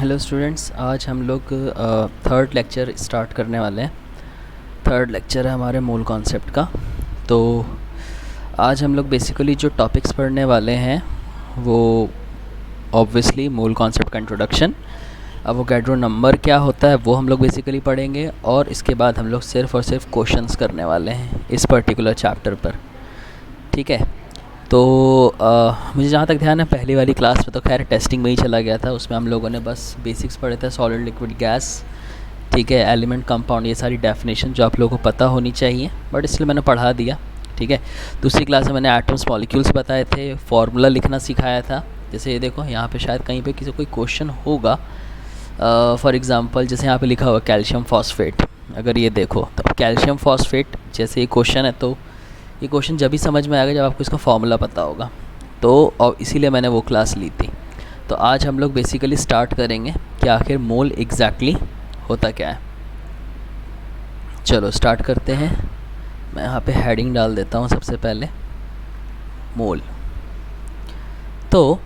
Hello students, आज हम लोग थर्ड लेक्चर स्टार्ट करने वाले हैं। थर्ड लेक्चर है हमारे मूल कॉन्सेप्ट का। तो आज हम लोग बेसिकली जो टॉपिक्स पढ़ने वाले हैं वो ऑब्वियसली मूल कॉन्सेप्ट का इंट्रोडक्शन, अवोगाड्रो नंबर क्या होता है वो हम लोग बेसिकली पढ़ेंगे, और इसके बाद हम लोग सिर्फ़ और सिर्फ क्वेश्चंस करने वाले हैं इस पर्टिकुलर चैप्टर पर। ठीक है। तो मुझे जहाँ तक ध्यान है, पहली वाली क्लास में तो खैर टेस्टिंग में ही चला गया था। उसमें हम लोगों ने बस बेसिक्स पढ़े थे, सॉलिड लिक्विड गैस, ठीक है, एलिमेंट कंपाउंड, ये सारी डेफिनेशन जो आप लोगों को पता होनी चाहिए, बट इसलिए मैंने पढ़ा दिया। ठीक है। दूसरी क्लास में मैंने एटम्स मॉलिक्यूल्स बताए थे, फार्मूला लिखना सिखाया था। जैसे ये देखो, यहाँ पे शायद कहीं पे किसी कोई क्वेश्चन होगा। फॉर एग्ज़ाम्पल जैसे यहाँ पे लिखा हुआ कैल्शियम फॉस्फेट, अगर ये देखो तो कैल्शियम फॉस्फेट जैसे ये क्वेश्चन है, तो ये क्वेश्चन जब भी समझ में आएगा जब आपको इसका फॉर्मूला पता होगा। तो और इसीलिए मैंने वो क्लास ली थी। तो आज हम लोग बेसिकली स्टार्ट करेंगे कि आखिर मोल एग्जैक्टली होता क्या है। चलो स्टार्ट करते हैं। मैं यहाँ पे हेडिंग डाल देता हूँ सबसे पहले, मोल। तो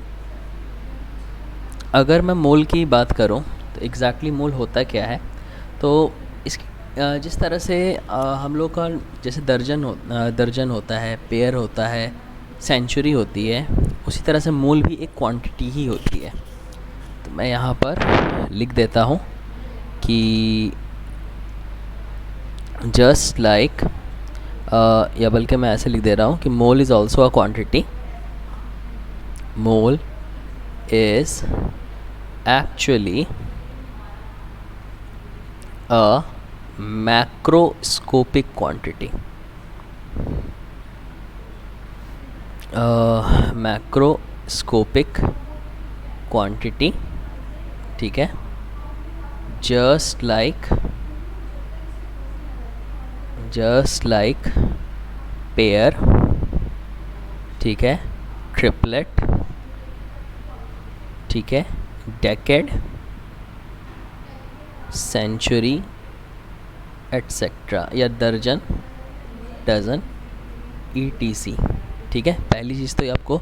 अगर मैं मोल की बात करूँ तो एग्जैक्टली मोल होता क्या है, तो इसकी जिस तरह से हम लोग का जैसे दर्जन होता है, पेयर होता है, सेंचुरी होती है, उसी तरह से मोल भी एक क्वांटिटी ही होती है। तो मैं यहाँ पर लिख देता हूँ कि जस्ट लाइक, या बल्कि मैं ऐसे लिख दे रहा हूँ कि mole is also a quantity. Mole is actually a macroscopic quantity. Macroscopic quantity, ठीक है। जस्ट लाइक पेयर, ठीक है, ट्रिपलेट, ठीक है, डेकेड, सेंचुरी एटसेट्रा, या दर्जन, डजन, ETC। ठीक है। पहली चीज़ तो ये आपको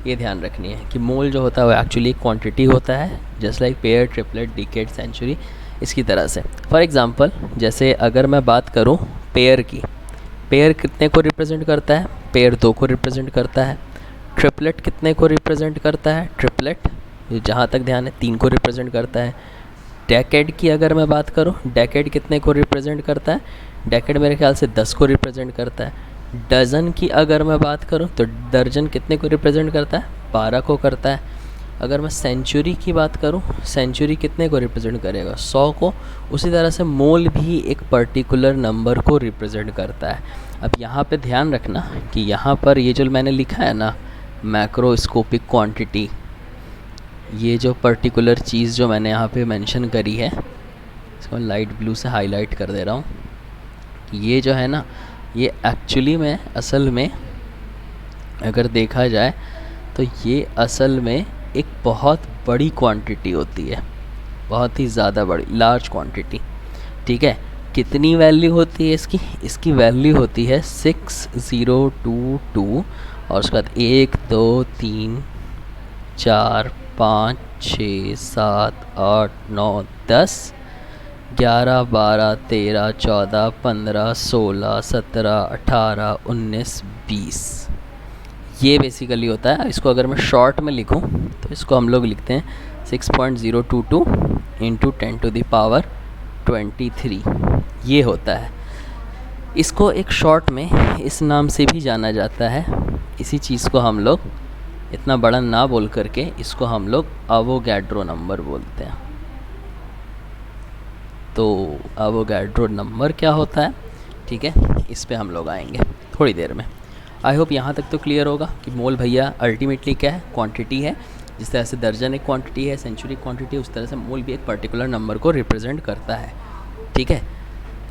ये ध्यान रखनी है कि मोल जो होता है वो एक्चुअली एक क्वांटिटी होता है, just like pair, triplet, decade, century, इसकी तरह से। फॉर एग्जांपल जैसे अगर मैं बात करूं पेयर की, पेयर कितने को रिप्रेजेंट करता है? पेयर 2 को रिप्रेजेंट करता है। ट्रिपलेट कितने को रिप्रेजेंट करता है? ट्रिपलेट जहाँ तक ध्यान है 3 को रिप्रेजेंट करता है। डेकेड की अगर मैं बात करूं, डेकेड कितने को रिप्रेजेंट करता है? डेकेड मेरे ख्याल से 10 को रिप्रेजेंट करता है। डज़न की अगर मैं बात करूं तो दर्जन कितने को रिप्रेजेंट करता है? 12 को करता है। अगर मैं सेंचुरी की बात करूं, सेंचुरी कितने को रिप्रेजेंट करेगा? 100 को। उसी तरह से मोल भी एक पर्टिकुलर नंबर को रिप्रेजेंट करता है। अब यहाँ पे ध्यान रखना कि यहाँ पर ये जो मैंने लिखा है ना, मैक्रोस्कोपिक क्वांटिटी, ये जो पर्टिकुलर चीज़ जो मैंने यहाँ पे मेंशन करी है, इसको लाइट ब्लू से हाईलाइट कर दे रहा हूँ। ये जो है ना, ये एक्चुअली में असल में अगर देखा जाए तो ये असल में एक बहुत बड़ी क्वांटिटी होती है, बहुत ही ज़्यादा बड़ी, लार्ज क्वांटिटी। ठीक है। कितनी वैल्यू होती है इसकी? इसकी वैल्यू होती है 6022, और उसके बाद 1 2 3 4 5 6 7 8 9 10 11 12 13 14 15 16 17 18 19 20, ये बेसिकली होता है। इसको अगर मैं शॉर्ट में लिखूं तो इसको हम लोग लिखते हैं 6.022 इंटू 10⁻23, ये होता है। इसको एक शॉर्ट में इस नाम से भी जाना जाता है। इसी चीज़ को हम लोग इतना बड़ा ना बोल करके इसको हम लोग अवोगाड्रो नंबर बोलते हैं। तो अवोगाड्रो नंबर क्या होता है, ठीक है, इस पे हम लोग आएंगे थोड़ी देर में। आई होप यहाँ तक तो क्लियर होगा कि मोल भैया अल्टीमेटली क्या है? क्वांटिटी है। जिस तरह से दर्जन एक क्वांटिटी है, सेंचुरी क्वांटिटी है, उस तरह से मोल भी एक पर्टिकुलर नंबर को रिप्रेजेंट करता है। ठीक है।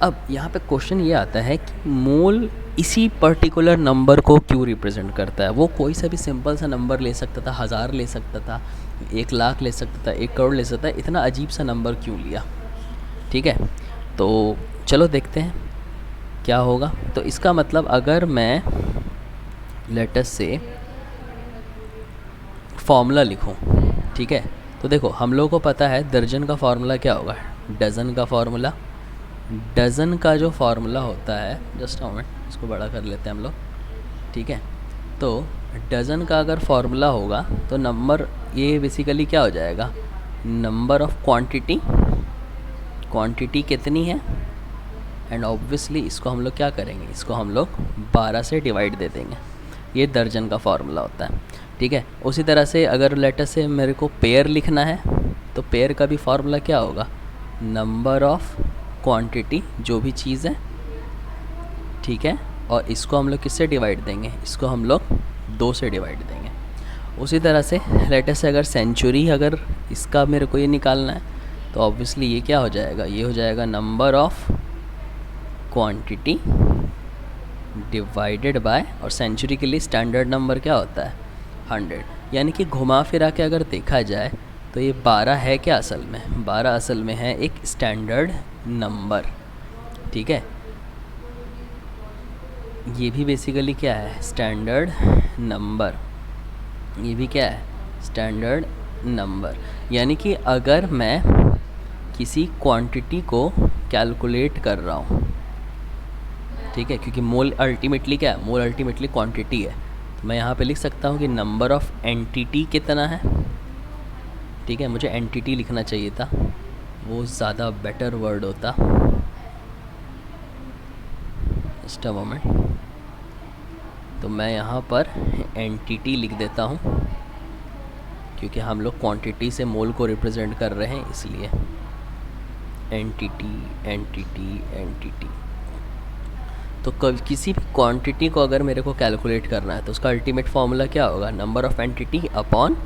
अब यहाँ पे क्वेश्चन ये आता है कि मोल इसी पर्टिकुलर नंबर को क्यों रिप्रेजेंट करता है? वो कोई सा भी सिंपल सा नंबर ले सकता था, 1000 ले सकता था, 1 लाख ले सकता था, 1 करोड़ ले सकता था, इतना अजीब सा नंबर क्यों लिया? ठीक है। तो चलो देखते हैं क्या होगा। तो इसका मतलब अगर मैं लेटस से फॉर्मूला लिखूं, ठीक है, तो देखो हम लोगों को पता है दर्जन का फार्मूला क्या होगा, डज़न का फार्मूला। डज़न का जो फार्मूला होता है, जस्ट मोमेंट, इसको बड़ा कर लेते हैं हम लोग, ठीक है। तो डज़न का अगर फार्मूला होगा तो नंबर, ये बेसिकली क्या हो जाएगा, नंबर ऑफ क्वांटिटी, क्वांटिटी कितनी है, एंड ऑब्वियसली इसको हम लोग क्या करेंगे, इसको हम लोग 12 से डिवाइड दे देंगे। ये दर्जन का फार्मूला होता है, ठीक है। उसी तरह से अगर लेटर से मेरे को पेयर लिखना है तो पेयर का भी फार्मूला क्या होगा, नंबर ऑफ क्वांटिटी, जो भी चीज़ है, ठीक है, और इसको हम लोग किससे डिवाइड देंगे, इसको हम लोग 2 से डिवाइड देंगे। उसी तरह से लेटर से अगर सेंचुरी, अगर इसका मेरे को ये निकालना है तो ऑब्वियसली ये क्या हो जाएगा, ये हो जाएगा number of quantity divided by, और सेंचुरी के लिए स्टैंडर्ड नंबर क्या होता है, 100। यानी कि घुमा फिरा के अगर देखा जाए तो ये 12 है क्या असल में, 12 असल में है एक स्टैंडर्ड नंबर, ठीक है। ये भी बेसिकली क्या है, स्टैंडर्ड नंबर, ये भी क्या है, स्टैंडर्ड नंबर। यानी कि अगर मैं किसी क्वांटिटी को कैलकुलेट कर रहा हूँ, ठीक है, क्योंकि मोल अल्टीमेटली क्या है, मोल अल्टीमेटली क्वांटिटी है, तो मैं यहाँ पे लिख सकता हूँ कि नंबर ऑफ एंटिटी कितना है, ठीक है। मुझे एंटिटी लिखना चाहिए था, वो ज़्यादा बेटर वर्ड होता। जस्ट अ मोमेंट, तो मैं यहाँ पर एंटिटी लिख देता हूँ क्योंकि हम लोग क्वांटिटी से मोल को रिप्रेजेंट कर रहे हैं, इसलिए एंटिटी एंटिटी एंटिटी। तो किसी भी क्वांटिटी को अगर मेरे को कैलकुलेट करना है तो उसका अल्टीमेट फार्मूला क्या होगा, number of entity upon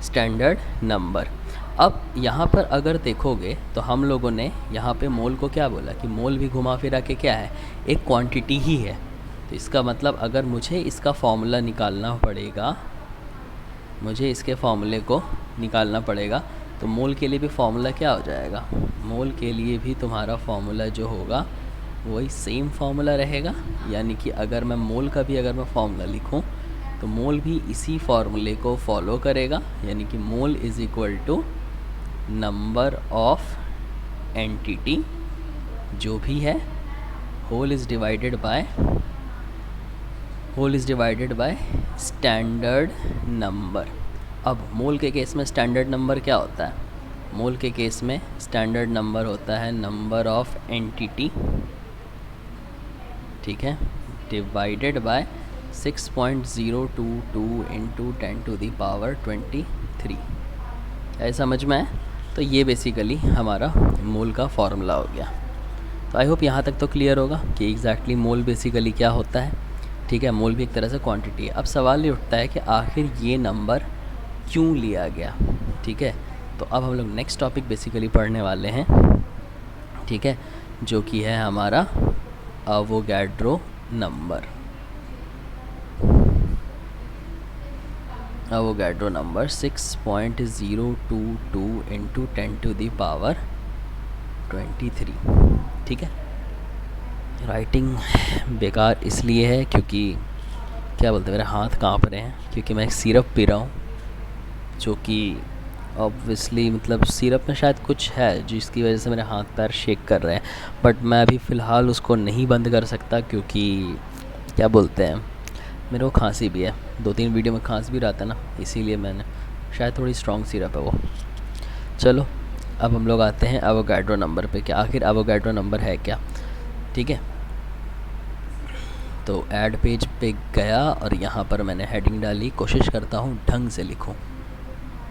standard number. अब यहाँ पर अगर देखोगे तो हम लोगों ने यहाँ पे मोल को क्या बोला कि मोल भी घुमा फिरा के क्या है, एक क्वांटिटी ही है। तो इसका मतलब अगर मुझे इसका फार्मूला निकालना पड़ेगा, मुझे इसके फार्मूले को निकालना पड़ेगा, तो मोल के लिए भी फार्मूला क्या हो जाएगा, मोल के लिए भी तुम्हारा फार्मूला जो होगा वही सेम फार्मूला रहेगा। यानी कि अगर मैं मोल का भी अगर मैं फार्मूला लिखूं तो मोल भी इसी फार्मूले को फॉलो करेगा। यानी कि mole is equal to number of entity जो भी है, whole is divided by standard number. अब मोल के केस में स्टैंडर्ड नंबर क्या होता है, मोल के केस में स्टैंडर्ड नंबर होता है नंबर ऑफ एंटिटी, ठीक है, डिवाइडेड बाय 6.022 इंटू 10⁻23। ऐसा समझ में है। तो ये बेसिकली हमारा मोल का फार्मूला हो गया। तो आई होप यहाँ तक तो क्लियर होगा कि एग्जैक्टली मोल बेसिकली क्या होता है, ठीक है। मोल भी एक तरह से क्वांटिटी है। अब सवाल ये उठता है कि आखिर ये नंबर क्यों लिया गया, ठीक है। तो अब हम लोग नेक्स्ट टॉपिक बेसिकली पढ़ने वाले हैं, ठीक है, जो कि है हमारा Avogadro number. Avogadro number 6.022 into 10⁻23, ठीक है। राइटिंग बेकार इसलिए है क्योंकि क्या बोलते हैं, मेरे हाथ कांप रहे हैं क्योंकि मैं एक सिरप पी रहा हूँ, जो कि ऑब्वियसली मतलब सिरप में शायद कुछ है जिसकी वजह से मेरे हाथ पैर शेक कर रहे हैं। बट मैं अभी फ़िलहाल उसको नहीं बंद कर सकता क्योंकि क्या बोलते हैं, मेरे को खांसी भी है, 2-3 वीडियो में खांस भी रहा था ना, इसीलिए मैंने, शायद थोड़ी स्ट्रॉन्ग सिरप है वो। चलो अब हम लोग आते हैं अवोगाड्रो नंबर पे, क्या आखिर अवोगाड्रो नंबर है क्या, ठीक है। तो ऐड पेज पे गया और यहाँ पर मैंने हेडिंग डाली, कोशिश करता हूँ ढंग से लिखूँ,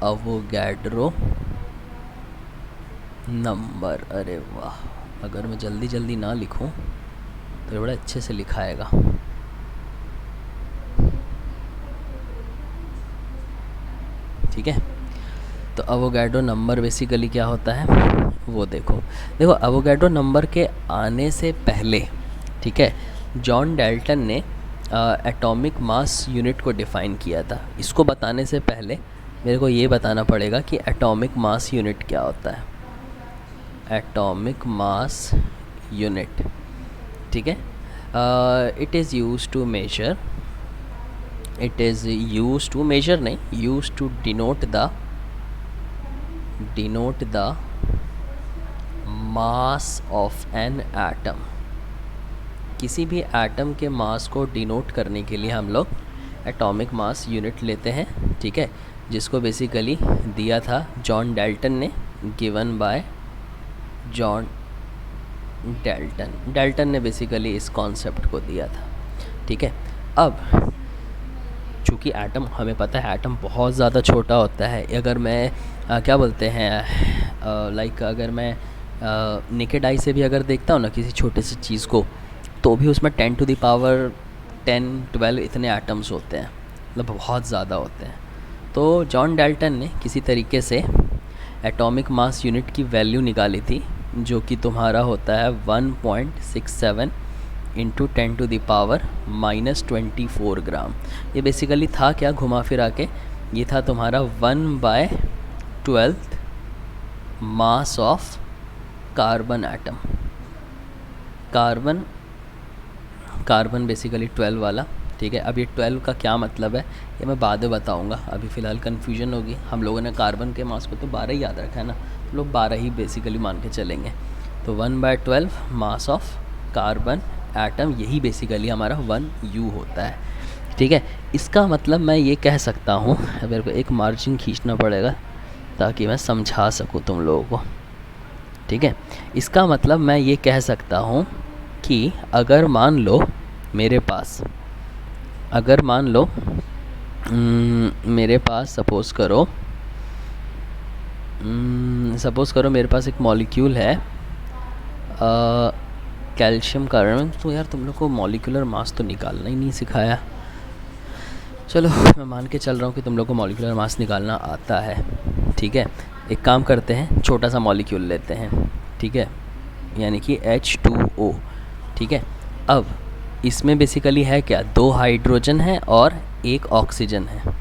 अवोगाड्रो नंबर। अरे वाह, अगर मैं जल्दी जल्दी ना लिखूं तो बड़ा अच्छे से लिखाएगा। ठीक है, तो अवोगाड्रो नंबर बेसिकली क्या होता है वो देखो अवोगाड्रो नंबर के आने से पहले, ठीक है, जॉन डाल्टन ने एटॉमिक मास यूनिट को डिफ़ाइन किया था। इसको बताने से पहले मेरे को ये बताना पड़ेगा कि एटॉमिक मास यूनिट क्या होता है। एटॉमिक मास यूनिट, ठीक है, it is use to measure, use to denote the denote the mass of an atom. किसी भी एटम के मास को डिनोट करने के लिए हम लोग एटॉमिक मास यूनिट लेते हैं, ठीक है, जिसको बेसिकली दिया था जॉन डाल्टन ने, गिवन बाय जॉन डाल्टन ने बेसिकली इस कॉन्सेप्ट को दिया था, ठीक है। अब चूँकि एटम, हमें पता है एटम बहुत ज़्यादा छोटा होता है। अगर मैं क्या बोलते हैं लाइक अगर मैं नेकेड आई से भी अगर देखता हूँ ना किसी छोटे से चीज़ को, तो भी उसमें 10 टू द पावर 10-12 इतने एटम्स होते हैं, मतलब बहुत ज़्यादा होते हैं। तो जॉन डाल्टन ने किसी तरीके से एटॉमिक मास यूनिट की वैल्यू निकाली थी, जो कि तुम्हारा होता है 1.67 इंटू 10 टू द पावर -24 ग्राम। ये बेसिकली था क्या, घुमा फिरा के ये था तुम्हारा 1/12 mass of carbon atom. Carbon basically 12 वाला, ठीक है। अब ये 12 का क्या मतलब है ये मैं बाद में बताऊंगा, अभी फ़िलहाल कन्फ्यूजन होगी। हम लोगों ने कार्बन के मास को तो 12 ही याद रखा है ना, तो लोग 12 ही बेसिकली मान के चलेंगे। तो 1/12 मास ऑफ कार्बन एटम, यही बेसिकली हमारा 1U होता है, ठीक है। इसका मतलब मैं ये कह सकता हूँ, मेरे को एक मार्जिन खींचना पड़ेगा ताकि मैं समझा सकूँ तुम लोगों को, ठीक है। इसका मतलब मैं ये कह सकता हूँ कि अगर मान लो मेरे पास सपोज़ करो मेरे पास एक मॉलिक्यूल है कैल्शियम कार्बन। तो यार तुम लोग को मॉलिक्यूलर मास तो निकालना ही नहीं सिखाया। चलो मैं मान के चल रहा हूँ कि तुम लोग को मॉलिक्यूलर मास निकालना आता है, ठीक है। एक काम करते हैं, छोटा सा मॉलिक्यूल लेते हैं, ठीक है, यानी कि H2O, ठीक है। अब इसमें बेसिकली है क्या, 2 हाइड्रोजन है और 1 ऑक्सीजन है,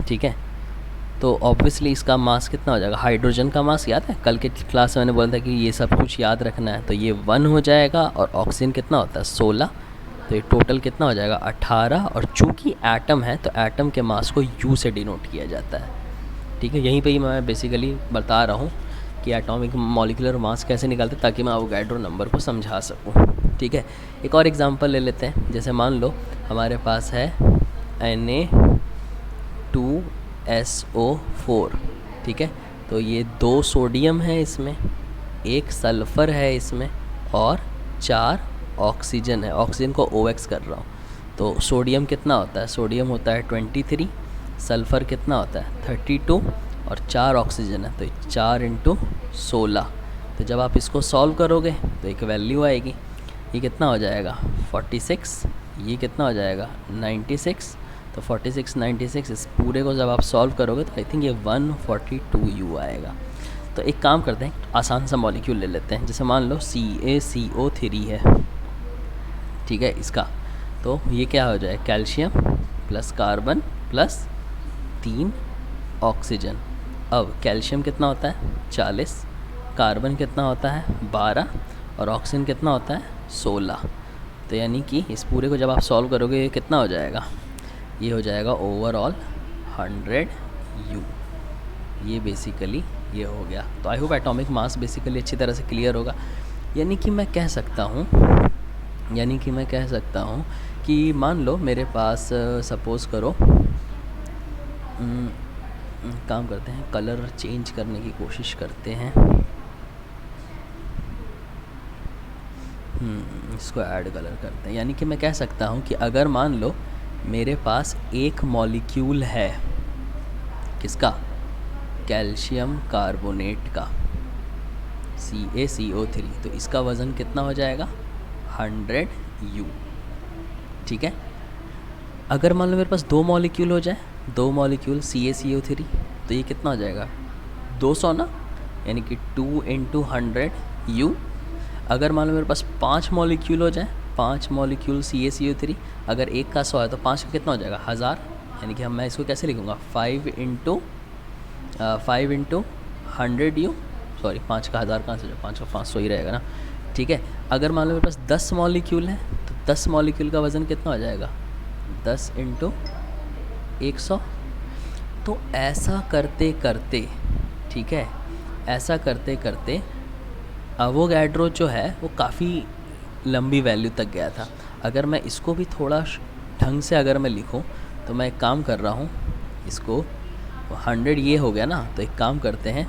ठीक है। तो ऑब्वियसली इसका मास कितना हो जाएगा, हाइड्रोजन का मास याद है, कल के क्लास में मैंने बोला था कि ये सब कुछ याद रखना है। तो ये 1 हो जाएगा और ऑक्सीजन कितना होता है 16, तो ये टोटल कितना हो जाएगा 18। और चूँकि एटम है तो एटम के मास को U से डिनोट किया जाता है, ठीक है। यहीं पे ही मैं बेसिकली बता रहा हूँ कि एटॉमिक मॉलिक्यूलर मास कैसे निकालते, ताकि मैं अवोगाड्रो नंबर को समझा सकूँ, ठीक है। एक और एग्जांपल ले लेते हैं, जैसे मान लो हमारे पास है Na2SO4, ठीक है। तो ये 2 सोडियम है इसमें, 1 सल्फ़र है इसमें और 4 ऑक्सीजन है। ऑक्सीजन को OX कर रहा हूँ। तो सोडियम कितना होता है, सोडियम होता है 23, सल्फ़र कितना होता है 32 और 4 ऑक्सीजन है, तो 4 × 16। तो जब आप इसको सॉल्व करोगे तो एक वैल्यू आएगी, ये कितना हो जाएगा 46, ये कितना हो जाएगा 96। तो 46 96 इस पूरे को जब आप सॉल्व करोगे तो आई थिंक ये 142U आएगा। तो एक काम करते हैं, आसान सा मॉलिक्यूल ले लेते हैं, जैसे मान लो CaCO3 है, ठीक है इसका। तो ये क्या हो जाए, calcium plus carbon plus 3 oxygen. अब कैल्शियम कितना होता है 40, कार्बन कितना होता है 12 और ऑक्सीजन कितना होता है 16। तो यानी कि इस पूरे को जब आप सॉल्व करोगे ये कितना हो जाएगा, ये हो जाएगा ओवरऑल 100U। ये बेसिकली ये हो गया। तो I hope atomic mass basically अच्छी तरह से क्लियर होगा। यानी कि मैं कह सकता हूँ कि मान लो मेरे पास सपोज़ करो काम करते हैं, कलर चेंज करने की कोशिश करते हैं, इसको ऐड कलर करते हैं। यानी कि मैं कह सकता हूँ कि अगर मान लो मेरे पास एक मॉलिक्यूल है किसका, कैल्शियम कार्बोनेट का CaCO3, तो इसका वज़न कितना हो जाएगा 100U, ठीक है। अगर मान लो मेरे पास 2 मॉलिक्यूल हो जाए, 2 मॉलिक्यूल CaCO3, तो ये कितना हो जाएगा 200 ना, यानी कि 2 × 100U। अगर मान लो मेरे पास 5 मॉलिक्यूल हो जाए, 5 मॉलिक्यूल CaCO3, अगर एक का 100 है तो 5 का कितना हो जाएगा 1000, यानी कि मैं इसको कैसे लिखूँगा 5 × 100U, सॉरी 5 का 1000 कहाँ से जाए, 5 का 500 ही रहेगा ना, ठीक है। अगर मान लो मेरे पास 10 मॉलिक्यूल है तो 10 मॉलिक्यूल का वज़न कितना हो जाएगा 10 × 100। तो ऐसा करते करते, ठीक है, ऐसा करते करते अवोगाड्रो जो है वो काफ़ी लंबी वैल्यू तक गया था। अगर मैं इसको भी थोड़ा ढंग से अगर मैं लिखूं तो मैं एक काम कर रहा हूं, इसको 100 ये हो गया ना, तो एक काम करते हैं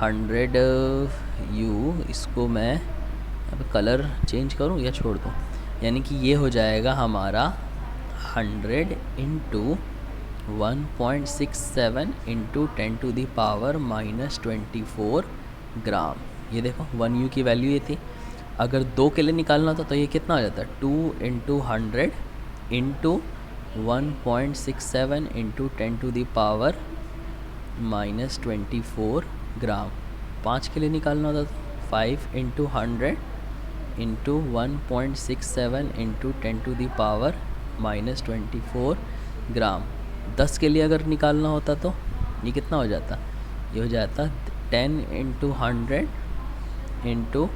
100 यू, इसको मैं अब कलर चेंज करूं या छोड़ दूं, यानी कि ये हो जाएगा हमारा 100 इंटू 1.67 इंटू 10⁻⁻24 ग्राम। ये देखो 1 यू की वैल्यू ये थी। अगर 2 के लिए निकालना था तो ये कितना हो जाता है, 2 इंटू 100 इंटू 1.67 इंटू 10⁻⁻24 ग्राम। 5 के लिए निकालना होता तो 5 इंटू 100 इंटू 1.67 इंटू 10⁻⁻24 ग्राम। 10 के लिए अगर निकालना होता तो ये कितना हो जाता, ये हो जाता 10 इंटू 100 इंटू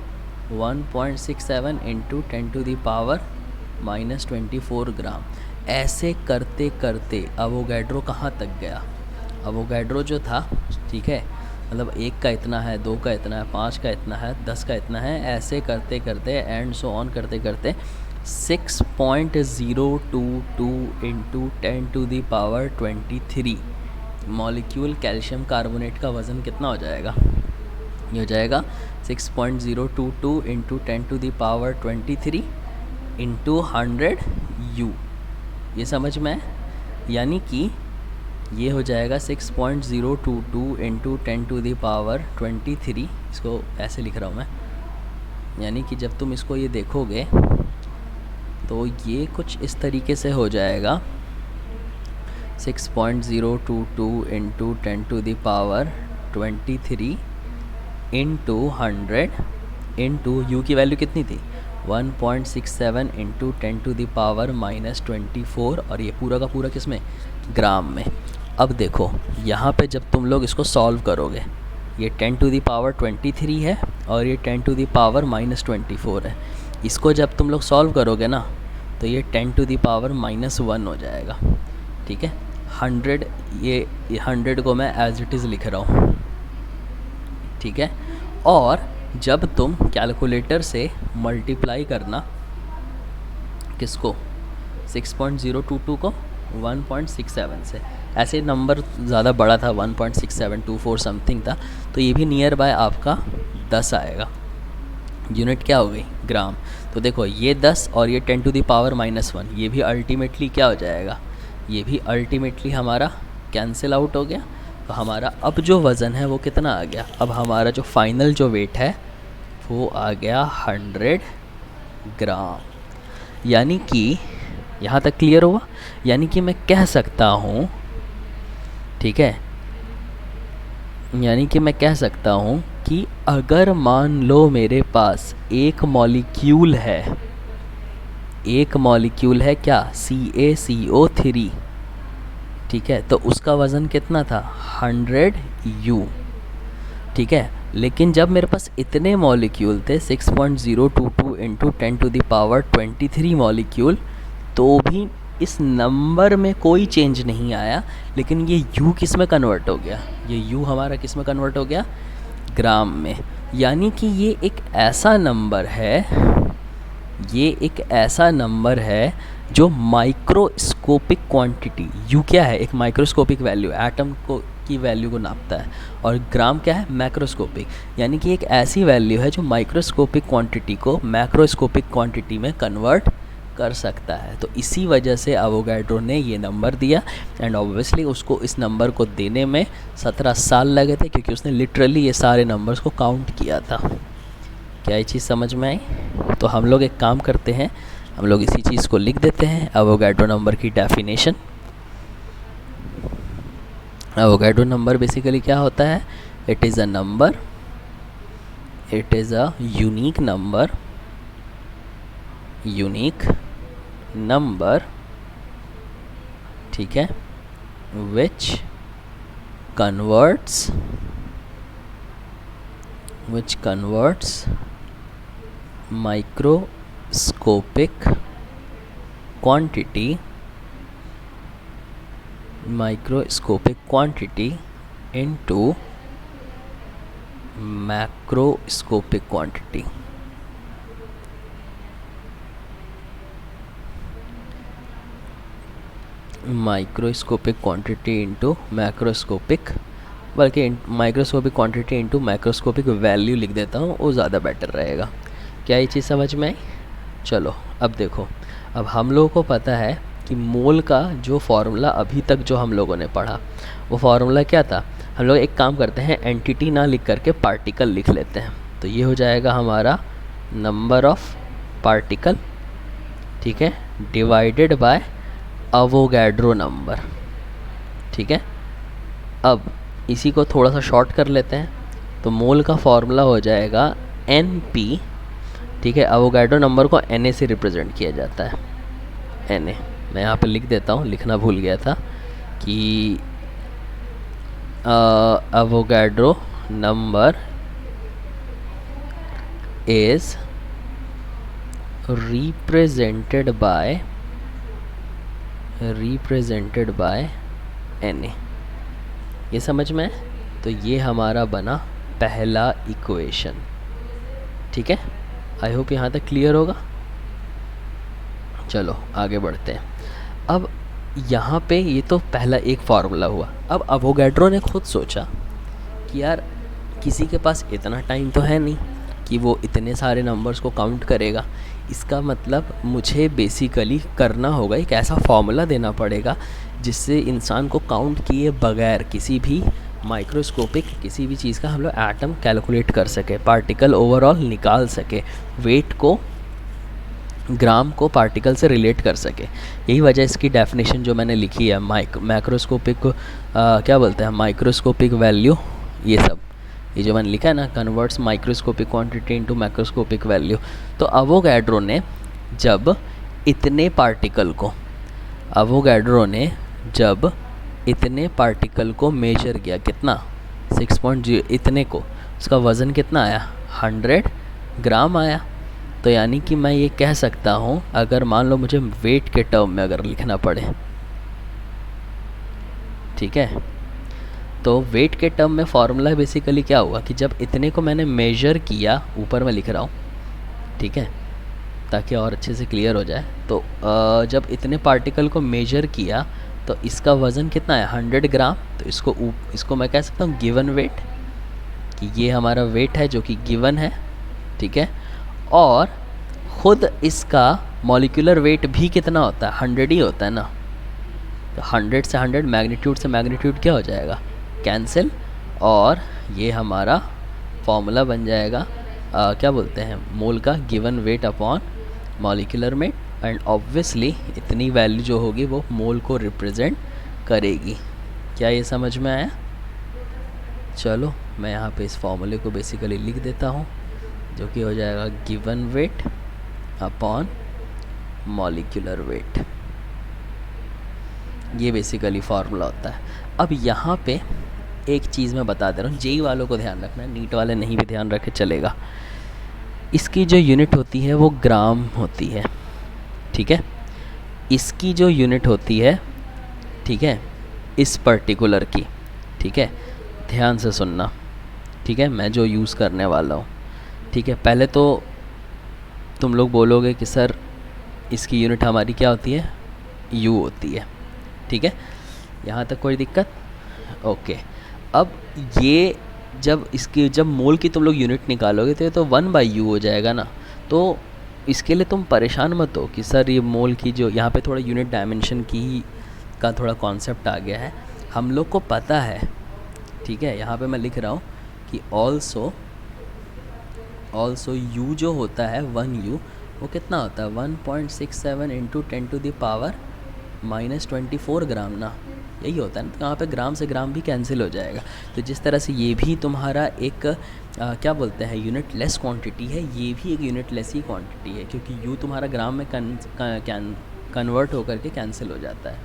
1.67 इंटू 10⁻⁻24 ग्राम। ऐसे करते करते अवोगाड्रो कहाँ तक गया, अवोगाड्रो जो था, ठीक है, मतलब 1 का इतना है, 2 का इतना है, 5 का इतना है, 10 का इतना है, ऐसे करते करते एंड सो ऑन करते करते 6.022 इंटू 10⁻23 मॉलिक्यूल कैल्शियम कार्बोनेट का वज़न कितना हो जाएगा, ये हो जाएगा 6.022 इंटू 10⁻23 इंटू 100 यू। ये समझ में, यानी कि ये हो जाएगा 6.022 इंटू 10⁻23, इसको ऐसे लिख रहा हूँ मैं, यानी कि जब तुम इसको ये देखोगे तो ये कुछ इस तरीके से हो जाएगा 6.022 इंटू 10⁻23 इंटू 100 इंटू यू की वैल्यू कितनी थी 1.67 इंटू 10⁻⁻24, और ये पूरा का पूरा किस में, ग्राम में। अब देखो यहाँ पे जब तुम लोग इसको सॉल्व करोगे, ये 10⁻23 है और ये 10⁻⁻24 है, इसको जब तुम लोग सॉल्व करोगे ना तो ये 10⁻⁻1 हो जाएगा, ठीक है। 100, ये 100 को मैं एज इट इज़ लिख रहा हूँ, ठीक है। और जब तुम कैलकुलेटर से मल्टीप्लाई करना किसको, 6.022 को 1.67 से, ऐसे नंबर ज़्यादा बड़ा था, 1.6724 समथिंग था, तो ये भी नियर बाय आपका 10 आएगा। यूनिट क्या हो गई, ग्राम। तो देखो ये 10 और ये 10⁻⁻1, ये भी अल्टीमेटली क्या हो जाएगा, ये भी अल्टीमेटली हमारा कैंसिल आउट हो गया। तो हमारा अब जो वज़न है वो कितना आ गया, अब हमारा जो फाइनल जो वेट है वो आ गया 100 ग्राम। यानी कि यहाँ तक क्लियर हुआ, यानी कि मैं कह सकता हूँ, ठीक है, यानी कि मैं कह सकता हूँ कि अगर मान लो मेरे पास एक मॉलिक्यूल है, एक मॉलिक्यूल है क्या, CaCO3, ठीक है, तो उसका वज़न कितना था 100 यू, ठीक है। लेकिन जब मेरे पास इतने मॉलिक्यूल थे 6.022 इंटू 10⁻23 मॉलिक्यूल, तो भी इस नंबर में कोई चेंज नहीं आया, लेकिन ये यू किस में कन्वर्ट हो गया, ये यू हमारा किस में कन्वर्ट हो गया, ग्राम में। यानी कि ये एक ऐसा नंबर है, ये एक ऐसा नंबर है जो माइक्रोस्कोपिक क्वांटिटी, यू क्या है, एक माइक्रोस्कोपिक वैल्यू, एटम को की वैल्यू को नापता है, और ग्राम क्या है, मैक्रोस्कोपिक, यानी कि एक ऐसी वैल्यू है जो माइक्रोस्कोपिक क्वांटिटी को मैक्रोस्कोपिक क्वांटिटी में कन्वर्ट कर सकता है। तो इसी वजह से अवोगाड्रो ने ये नंबर दिया, एंड ऑब्वियसली उसको इस नंबर को देने में 17 साल लगे थे, क्योंकि उसने लिटरली ये सारे नंबर्स को काउंट किया था। क्या ये चीज़ समझ में आई? तो हम लोग एक काम करते हैं, हम लोग इसी चीज़ को लिख देते हैं, अवोगाड्रो नंबर की डेफिनेशन। अवोगाड्रो नंबर बेसिकली क्या होता है, it is a number, it is a unique number, unique number, ठीक है, which converts microscopic quantity microscopic quantity into macroscopic quantity. Microscopic quantity into macroscopic, बल्कि microscopic quantity into macroscopic value लिख देता हूँ, वो ज़्यादा बेटर रहेगा। क्या ये चीज़ समझ में आई? चलो अब देखो, अब हम लोगों को पता है कि मोल का जो फॉर्मूला अभी तक जो हम लोगों ने पढ़ा वो फॉर्मूला क्या था। हम लोग एक काम करते हैं, एंटिटी ना लिख करके पार्टिकल लिख लेते हैं। तो ये हो जाएगा हमारा नंबर ऑफ पार्टिकल, ठीक है, डिवाइडेड बाय अवोगैड्रो नंबर, ठीक है। अब इसी को थोड़ा सा शॉर्ट कर लेते हैं, तो मोल का फॉर्मूला हो जाएगा NP, ठीक है। अवोगैड्रो नंबर को Na से रिप्रेजेंट किया जाता है, Na। मैं यहाँ पे लिख देता हूँ, लिखना भूल गया था कि Avogadro number is represented by Na। ये समझ में है? तो ये हमारा बना पहला इक्वेशन, ठीक है। आई होप यहाँ तक क्लियर होगा। चलो आगे बढ़ते हैं। अब यहाँ पे ये तो पहला एक फार्मूला हुआ। अब अवोगैड्रो ने खुद सोचा कि यार किसी के पास इतना टाइम तो है नहीं कि वो इतने सारे नंबर्स को काउंट करेगा। इसका मतलब मुझे बेसिकली करना होगा, एक ऐसा फार्मूला देना पड़ेगा जिससे इंसान को काउंट किए बगैर किसी भी माइक्रोस्कोपिक किसी भी चीज़ का हम लोग एटम कैलकुलेट कर सके, पार्टिकल ओवरऑल निकाल सके, वेट को, ग्राम को पार्टिकल से रिलेट कर सके। यही वजह इसकी डेफिनेशन जो मैंने लिखी है, मैक्रोस्कोपिक क्या बोलते हैं, माइक्रोस्कोपिक वैल्यू, ये सब ये जो मैंने लिखा है ना, converts microscopic quantity into macroscopic value. तो अवोगैड्रो ने जब इतने पार्टिकल को मेजर किया, कितना 6.0, इतने को, उसका वज़न कितना आया, 100 ग्राम आया। तो यानी कि मैं ये कह सकता हूँ, अगर मान लो मुझे वेट के टर्म में अगर लिखना पड़े, ठीक है, तो वेट के टर्म में फॉर्मूला बेसिकली क्या हुआ कि जब इतने को मैंने मेजर किया, ऊपर मैं लिख रहा हूँ, ठीक है, ताकि और अच्छे से क्लियर हो जाए। तो जब इतने पार्टिकल को मेजर किया तो इसका वज़न कितना है, 100 ग्राम। तो इसको मैं कह सकता हूँ गिवन वेट, कि ये हमारा वेट है जो कि गिवन है, ठीक है। और ख़ुद इसका मॉलिक्यूलर वेट भी कितना होता है, 100 ही होता है ना। तो 100 से 100, मैग्नीट्यूड से मैग्नीट्यूड क्या हो जाएगा, कैंसिल, और ये हमारा फॉर्मूला बन जाएगा क्या बोलते हैं, मोल का given weight upon molecular wait. And obviously इतनी वैल्यू जो होगी वो मोल को रिप्रेजेंट करेगी। क्या ये समझ में आया? चलो मैं यहाँ पे इस फॉर्मूले को बेसिकली लिख देता हूँ, जो कि हो जाएगा given weight upon molecular weight. ये बेसिकली फार्मूला होता है। अब यहाँ पे एक चीज़ मैं बता दे रहा हूँ, जेई वालों को ध्यान रखना, नीट वाले नहीं भी ध्यान रखे चलेगा। इसकी जो यूनिट होती है वो ग्राम होती है, ठीक है। इसकी जो यूनिट होती है, ठीक है, इस पर्टिकुलर की, ठीक है, ध्यान से सुनना, ठीक है, मैं जो यूज़ करने वाला हूँ, ठीक है। पहले तो तुम लोग बोलोगे कि सर इसकी यूनिट हमारी क्या होती है, यू होती है, ठीक है। यहाँ तक कोई दिक्कत? ओके। अब ये जब मोल की तुम लोग यूनिट निकालोगे तो ये तो 1/u हो जाएगा ना। तो इसके लिए तुम परेशान मत हो कि सर ये मोल की जो यहाँ पे थोड़ा यूनिट डायमेंशन की का थोड़ा कॉन्सेप्ट आ गया है, हम लोग को पता है, ठीक है। यहाँ पे मैं लिख रहा हूँ कि ऑल्सो u जो होता है 1u वो कितना होता है, 1.67 इंटू 10⁻⁻24 ग्राम ना, यही होता है ना। तो यहाँ पे ग्राम से ग्राम भी कैंसिल हो जाएगा। तो जिस तरह से ये भी तुम्हारा एक क्या बोलते हैं यूनिट लेस क्वांटिटी है, ये भी एक यूनिट लेस ही क्वांटिटी है, क्योंकि यू तुम्हारा ग्राम में कन्वर्ट होकर के कैंसिल हो जाता है।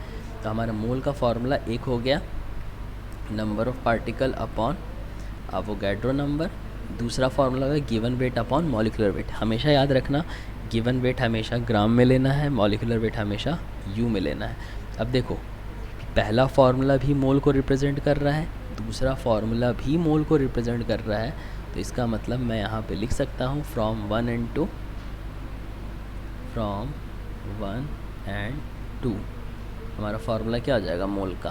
तो हमारा मोल का फार्मूला एक हो गया, number of particle upon Avogadro number. दूसरा फार्मूला है given weight upon molecular weight. हमेशा याद रखना, गिवन वेट हमेशा ग्राम में लेना है, मॉलिक्यूलर वेट हमेशा यू में लेना है। अब देखो पहला फार्मूला भी मोल को रिप्रेजेंट कर रहा है, दूसरा फार्मूला भी मोल को रिप्रेजेंट कर रहा है, तो इसका मतलब मैं यहाँ पे लिख सकता हूँ फ्रॉम 1 एंड 2 हमारा फार्मूला क्या आ जाएगा मोल का,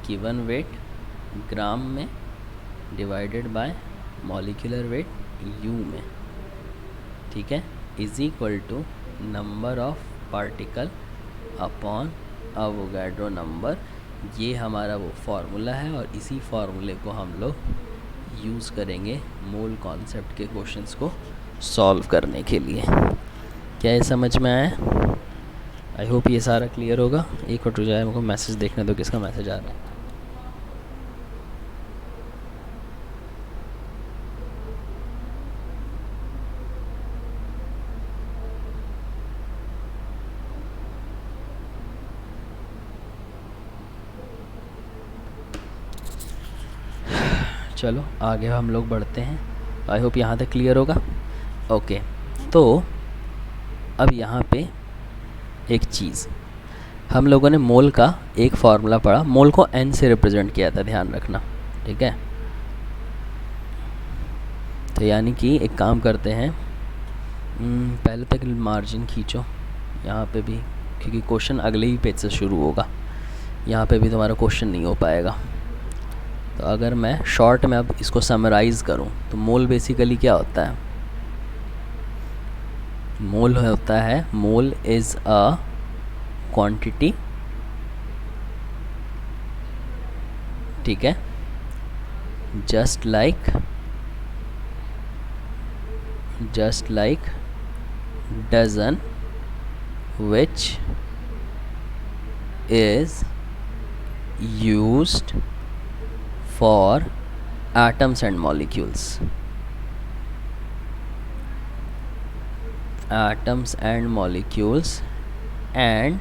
गिवन वेट ग्राम में divided by molecular weight U में, ठीक है, is equal to number of particle upon Avogadro number. ये हमारा वो फार्मूला है और इसी फार्मूले को हम लोग यूज़ करेंगे मोल कॉन्सेप्ट के क्वेश्चंस को सॉल्व करने के लिए। क्या ये समझ में आया? आई होप ये सारा क्लियर होगा। एक और जाए, मुझको मैसेज देखने दो किसका मैसेज आ रहा है। चलो आगे हम लोग बढ़ते हैं। आई होप यहाँ तक क्लियर होगा। ओके, तो अब यहाँ पे एक चीज़, हम लोगों ने मोल का एक फार्मूला पढ़ा, मोल को n से रिप्रेजेंट किया था, ध्यान रखना, ठीक है। तो यानी कि एक काम करते हैं, पहले तक मार्जिन खींचो यहाँ पे भी, क्योंकि क्वेश्चन अगले ही पेज से शुरू होगा, यहाँ पे भी तुम्हारा क्वेश्चन नहीं हो पाएगा। तो अगर मैं शॉर्ट में अब इसको समराइज़ करूँ तो मोल बेसिकली क्या होता है? मोल होता है, मोल इज़ अ क्वांटिटी, ठीक है, just like dozen which is used for atoms and molecules. Atoms and molecules and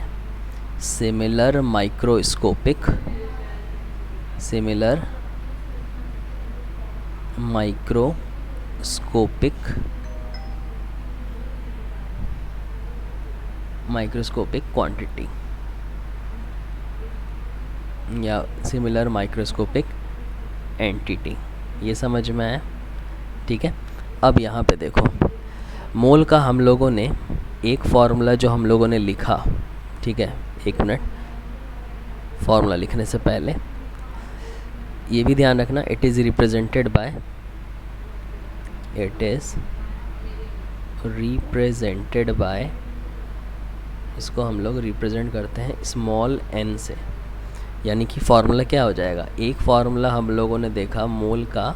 similar microscopic quantity या सिमिलर माइक्रोस्कोपिक एंटिटी। ये समझ में आया, ठीक है। अब यहाँ पे देखो, मोल का हम लोगों ने एक फार्मूला जो हम लोगों ने लिखा, ठीक है, एक मिनट, फार्मूला लिखने से पहले ये भी ध्यान रखना, इट इज़ रिप्रेजेंटेड बाय, इसको हम लोग रिप्रेजेंट करते हैं स्मॉल n से। यानी कि फार्मूला क्या हो जाएगा, एक फार्मूला हम लोगों ने देखा मोल का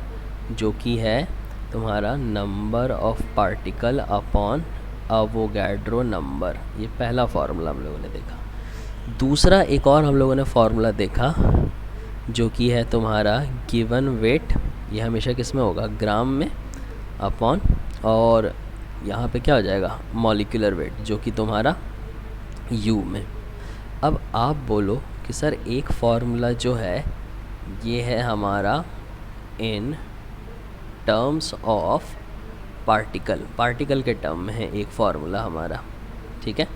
जो कि है तुम्हारा number of particle upon Avogadro number, ये पहला फार्मूला हम लोगों ने देखा। दूसरा एक और हम लोगों ने फार्मूला देखा जो कि है तुम्हारा गिवन वेट, ये हमेशा किस में होगा, ग्राम में, अपॉन, और यहाँ पे क्या हो जाएगा, मॉलिक्यूलर वेट, जो कि तुम्हारा यू में। अब आप बोलो कि सर एक फार्मूला जो है ये है हमारा इन टर्म्स ऑफ पार्टिकल के टर्म में है एक फार्मूला हमारा, ठीक है,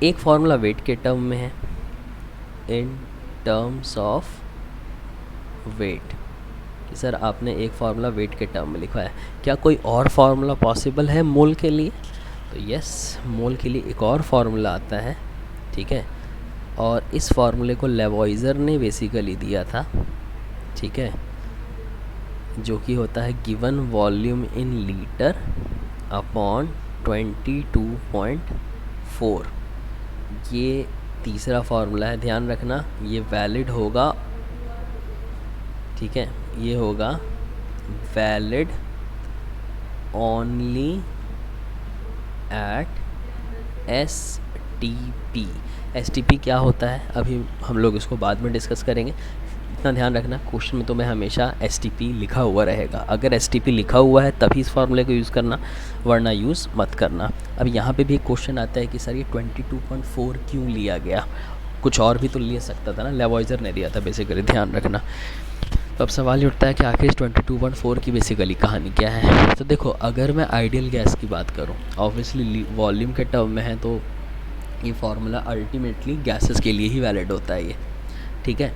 एक फार्मूला वेट के टर्म में है इन टर्म्स ऑफ वेट, कि सर आपने एक फार्मूला वेट के टर्म में लिखा है। क्या कोई और फार्मूला पॉसिबल है मोल के लिए? तो यस, मोल के लिए एक और फार्मूला आता है, ठीक है, और इस फार्मूले को लेवॉइजर ने बेसिकली दिया था, ठीक है, जो कि होता है given volume in litre upon 22.4। ये तीसरा फार्मूला है, ध्यान रखना, ये वैलिड होगा, ठीक है, ये होगा वैलिड ओनली एट STP क्या होता है अभी हम लोग इसको बाद में डिस्कस करेंगे। इतना ध्यान रखना, क्वेश्चन में तुम्हें हमेशा STP लिखा हुआ रहेगा, अगर STP लिखा हुआ है तभी इस फार्मूले को यूज़ करना, वरना यूज़ मत करना। अब यहाँ पे भी एक क्वेश्चन आता है कि सर ये 22.4 क्यों लिया गया, कुछ और भी तो ले सकता था ना, लेवॉइजर ने दिया था बेसिकली, ध्यान रखना। तो अब सवाल ये उठता है कि आखिर 22.4 की बेसिकली कहानी क्या है। तो देखो, अगर मैं आइडियल गैस की बात करूँ, ऑब्वियसली वॉल्यूम के टर्म में है, तो ये फार्मूला अल्टीमेटली गैसेस के लिए ही वैलिड होता है ये, ठीक है।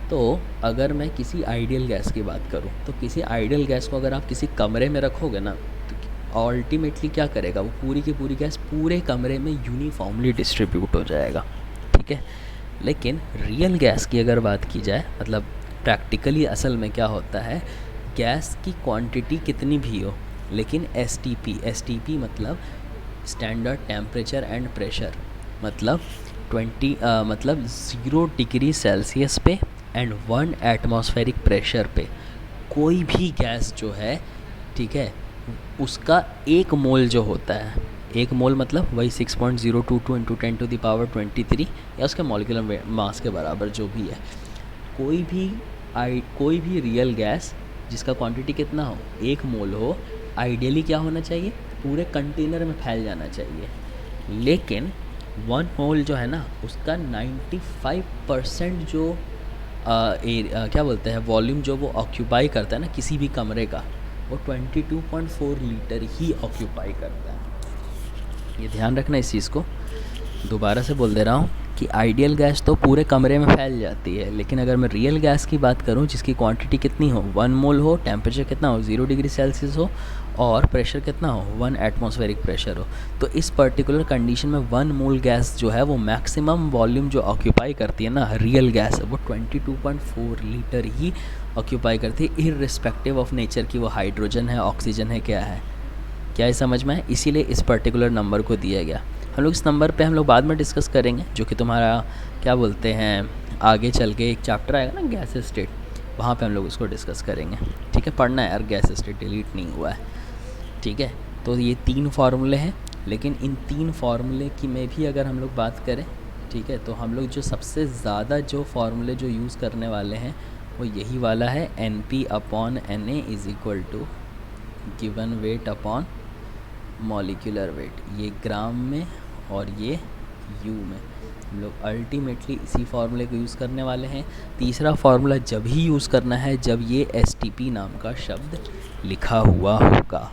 तो अगर मैं किसी आइडियल गैस की बात करूँ, तो किसी आइडियल गैस को अगर आप किसी कमरे में रखोगे ना, तो अल्टीमेटली क्या करेगा, वो पूरी की पूरी गैस पूरे कमरे में यूनिफॉर्मली डिस्ट्रीब्यूट हो जाएगा, ठीक है। लेकिन रियल गैस की अगर बात की जाए, मतलब प्रैक्टिकली असल में क्या होता है, गैस की क्वांटिटी कितनी भी हो, लेकिन एसटीपी मतलब स्टैंडर्ड टेम्परेचर एंड प्रेशर, मतलब 0 डिग्री सेल्सियस पे एंड 1 एटमॉस्फेरिक प्रेशर पे कोई भी गैस जो है, ठीक है, उसका एक मोल जो होता है, एक मोल मतलब वही 6.022 इंटू 10⁻23 या उसके मॉलिक्यूलर मास के बराबर जो भी है। कोई भी रियल गैस जिसका क्वांटिटी कितना हो, एक मोल हो, आइडियली क्या होना चाहिए, पूरे कंटेनर में फैल जाना चाहिए। लेकिन 1 मोल जो है ना, उसका 95% जो क्या बोलते हैं वॉल्यूम जो वो ऑक्यूपाई करता है ना किसी भी कमरे का, वो 22.4 लीटर ही ऑक्यूपाई करता है। ये ध्यान रखना इस चीज़ को, दोबारा से बोल दे रहा हूँ कि आइडियल गैस तो पूरे कमरे में फैल जाती है, लेकिन अगर मैं रियल गैस की बात करूँ जिसकी क्वांटिटी कितनी हो, 1 मोल हो, टेम्परेचर कितना हो, 0 डिग्री सेल्सियस हो, और प्रेशर कितना हो, 1 एटमॉस्फेरिक प्रेशर हो, तो इस पर्टिकुलर कंडीशन में 1 मोल गैस जो है वो मैक्सिमम वॉल्यूम जो ऑक्यूपाई करती है ना रियल गैस, वो 22.4 लीटर ही ऑक्यूपाई करती है, इररिस्पेक्टिव ऑफ नेचर की वो हाइड्रोजन है, ऑक्सीजन है, क्या है, क्या ये समझ में है। इसीलिए इस पर्टिकुलर नंबर को दिया गया। हम लोग इस नंबर पे हम लोग बाद में डिस्कस करेंगे, जो कि तुम्हारा क्या बोलते हैं आगे चल के एक चैप्टर आएगा ना गैस स्टेट, वहाँ पे हम लोग उसको डिस्कस करेंगे, ठीक है। पढ़ना है यार, गैस स्टेट डिलीट नहीं हुआ है, ठीक है। तो ये 3 फार्मूले हैं, लेकिन इन 3 फार्मूले की में भी अगर हम लोग बात करें, ठीक है, तो हम लोग जो सबसे ज़्यादा जो फार्मूले जो यूज़ करने वाले हैं वो यही वाला है, NP/Na is equal to given weight upon molecular weight, ये ग्राम में और ये यू में। हम लोग अल्टीमेटली इसी फार्मूले को यूज़ करने वाले हैं। तीसरा फार्मूला जब ही यूज़ करना है जब ये एसटीपी नाम का शब्द लिखा हुआ होगा।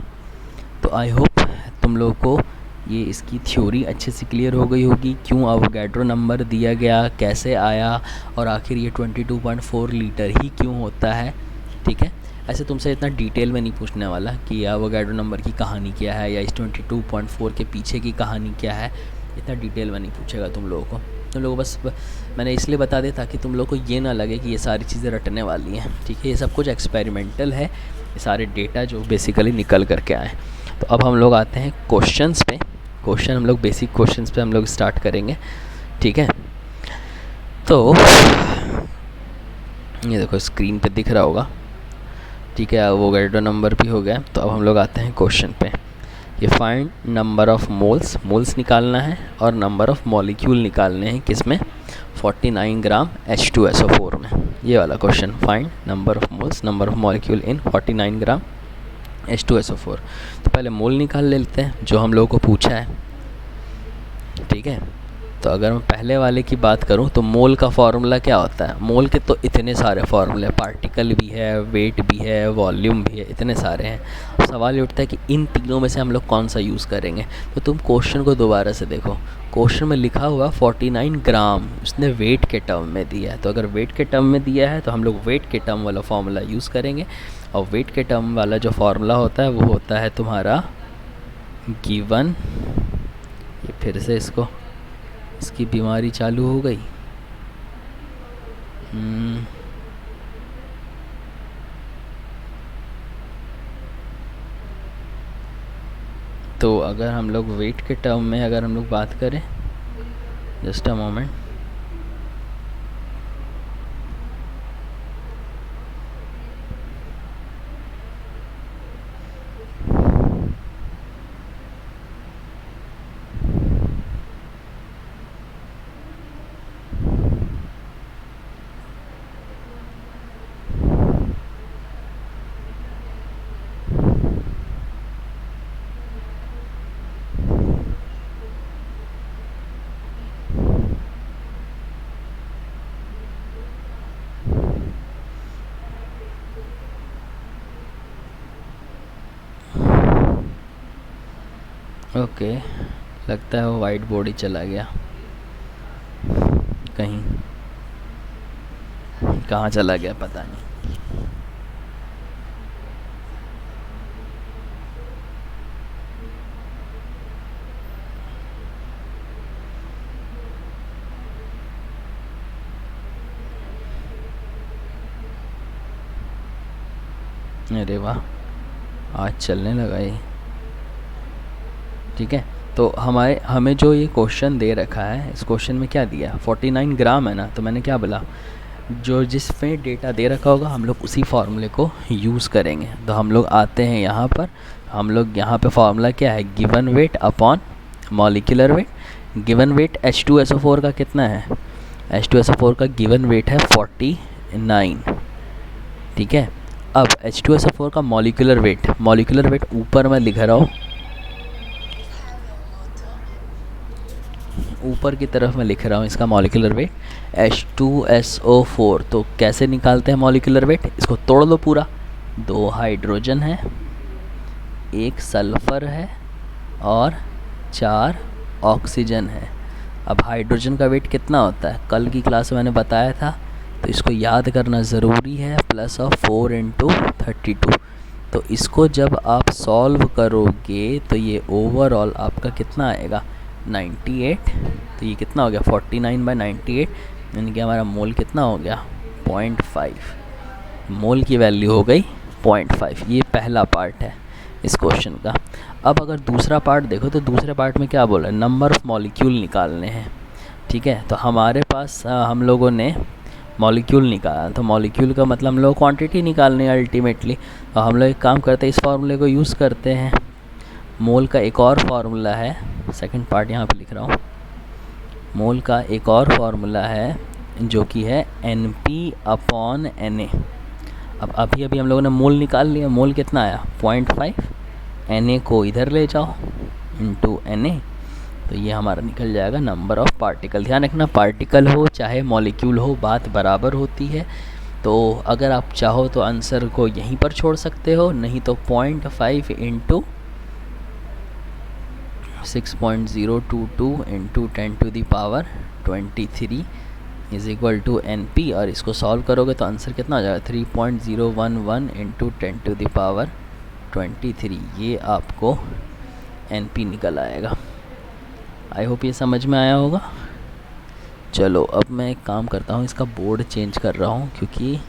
तो आई होप तुम लोगों को ये इसकी थ्योरी अच्छे से क्लियर हो गई होगी, क्यों अवोगाड्रो नंबर दिया गया, कैसे आया, और आखिर ये 22.4 लीटर ही क्यों होता है, ठीक है। ऐसे तुमसे इतना डिटेल में नहीं पूछने वाला कि अवोगाड्रो नंबर की कहानी क्या है या इस 22.4 के पीछे की कहानी क्या है, इतना डिटेल में नहीं पूछेगा तुम लोगों को। तुम लोगों को बस मैंने इसलिए बता दिया ताकि तुम लोग को ये ना लगे कि ये सारी चीज़ें रटने वाली हैं, ठीक है। ये सब कुछ एक्सपेरिमेंटल है, ये सारे डेटा जो बेसिकली निकल करके आए। तो अब हम लोग आते हैं क्वेश्चंस पे। क्वेश्चन हम लोग बेसिक क्वेश्चंस पे हम लोग स्टार्ट करेंगे, ठीक है। तो ये देखो स्क्रीन पे दिख रहा होगा, ठीक है, अवोगाड्रो नंबर भी हो गया। तो अब हम लोग आते हैं क्वेश्चन पे। ये फाइंड नंबर ऑफ़ मोल्स निकालना है और नंबर ऑफ़ मॉलिक्यूल निकालने हैं, किस में, 49 ग्राम H2SO4 में। ये वाला question, find number of moles number of molecule in 49 gram H2SO4। तो पहले मोल निकाल लेते हैं जो हम लोगों को पूछा है, ठीक है। तो अगर मैं पहले वाले की बात करूं तो मोल का फार्मूला क्या होता है, मोल के तो इतने सारे फार्मूले, पार्टिकल भी है, वेट भी है, वॉल्यूम भी है, इतने सारे हैं। सवाल ये उठता है कि इन तीनों में से हम लोग कौन सा यूज़ करेंगे। तो तुम क्वेश्चन को दोबारा से देखो, क्वेश्चन में लिखा हुआ 49 ग्राम, उसने वेट के टर्म में दिया है। तो अगर वेट के टर्म में दिया है तो हम लोग वेट के टर्म वाला फार्मूला यूज़ करेंगे, और वेट के टर्म वाला जो फार्मूला होता है वो होता है तुम्हारा गिवन, ये फिर से इसकी बीमारी चालू हो गई। तो अगर हम लोग वेट के टर्म में अगर हम लोग बात करें, जस्ट अ मोमेंट, ओके, लगता है वो वाइट बोर्ड ही चला गया कहीं। कहाँ चला गया पता नहीं। अरे वाह, आज चलने लगा ये। ठीक है, तो हमें जो ये क्वेश्चन दे रखा है, इस क्वेश्चन में क्या दिया, 49 ग्राम है ना, तो मैंने क्या बोला, जो जिसमें डेटा दे रखा होगा हम लोग उसी फार्मूले को यूज़ करेंगे। तो हम लोग आते हैं यहाँ पर, हम लोग यहाँ पे फार्मूला क्या है, given weight upon molecular wait. Given weight H2SO4 का कितना है, H2SO4 का गिवन वेट है 49। ठीक है, अब H2SO4 का मॉलिक्यूलर वेट ऊपर मैं लिख रहा हूँ, ऊपर की तरफ मैं लिख रहा हूँ इसका मॉलिक्यूलर वेट H2SO4। तो कैसे निकालते हैं मॉलिक्यूलर वेट, इसको तोड़ लो पूरा, 2 हाइड्रोजन है, 1 सल्फ़र है और 4 ऑक्सीजन है। अब हाइड्रोजन का वेट कितना होता है, कल की क्लास में मैंने बताया था, तो इसको याद करना ज़रूरी है, प्लस ऑफ 4 × 32। तो इसको जब आप सॉल्व करोगे तो ये ओवरऑल आपका कितना आएगा, 98। तो ये कितना हो गया, 49/98, यानी कि हमारा मोल कितना हो गया, 0.5। मोल की वैल्यू हो गई 0.5। ये पहला पार्ट है इस क्वेश्चन का। अब अगर दूसरा पार्ट देखो, तो दूसरे पार्ट में क्या बोला, नंबर ऑफ़ मॉलिक्यूल निकालने हैं। ठीक है, तो हमारे पास हम लोगों ने मॉलिक्यूल निकाला, तो मॉलिक्यूल का मतलब हम लोग क्वांटिटी निकालनी है अल्टीमेटली। तो हम लोग एक काम करते हैं, इस फार्मूले को यूज़ करते हैं। मोल का एक और फार्मूला है, सेकंड पार्ट यहाँ पे लिख रहा हूँ, मोल का एक और फार्मूला है जो कि है NP/Na। अब अभी हम लोगों ने मोल निकाल लिया, मोल कितना आया 0.5, Na को इधर ले जाओ इंटू Na, तो ये हमारा निकल जाएगा नंबर ऑफ़ पार्टिकल। ध्यान रखना, पार्टिकल हो चाहे मॉलिक्यूल हो, बात बराबर होती है। तो अगर आप चाहो तो आंसर को यहीं पर छोड़ सकते हो, नहीं तो 0.5 × 6.022 × 10⁻23 इज़ इक्वल टू NP, और इसको सॉल्व करोगे तो आंसर कितना हो जाएगा, 3.011 × 10⁻23। ये आपको NP निकल आएगा। आई होप ये समझ में आया होगा। चलो अब मैं एक काम करता हूँ, इसका बोर्ड चेंज कर रहा हूँ क्योंकि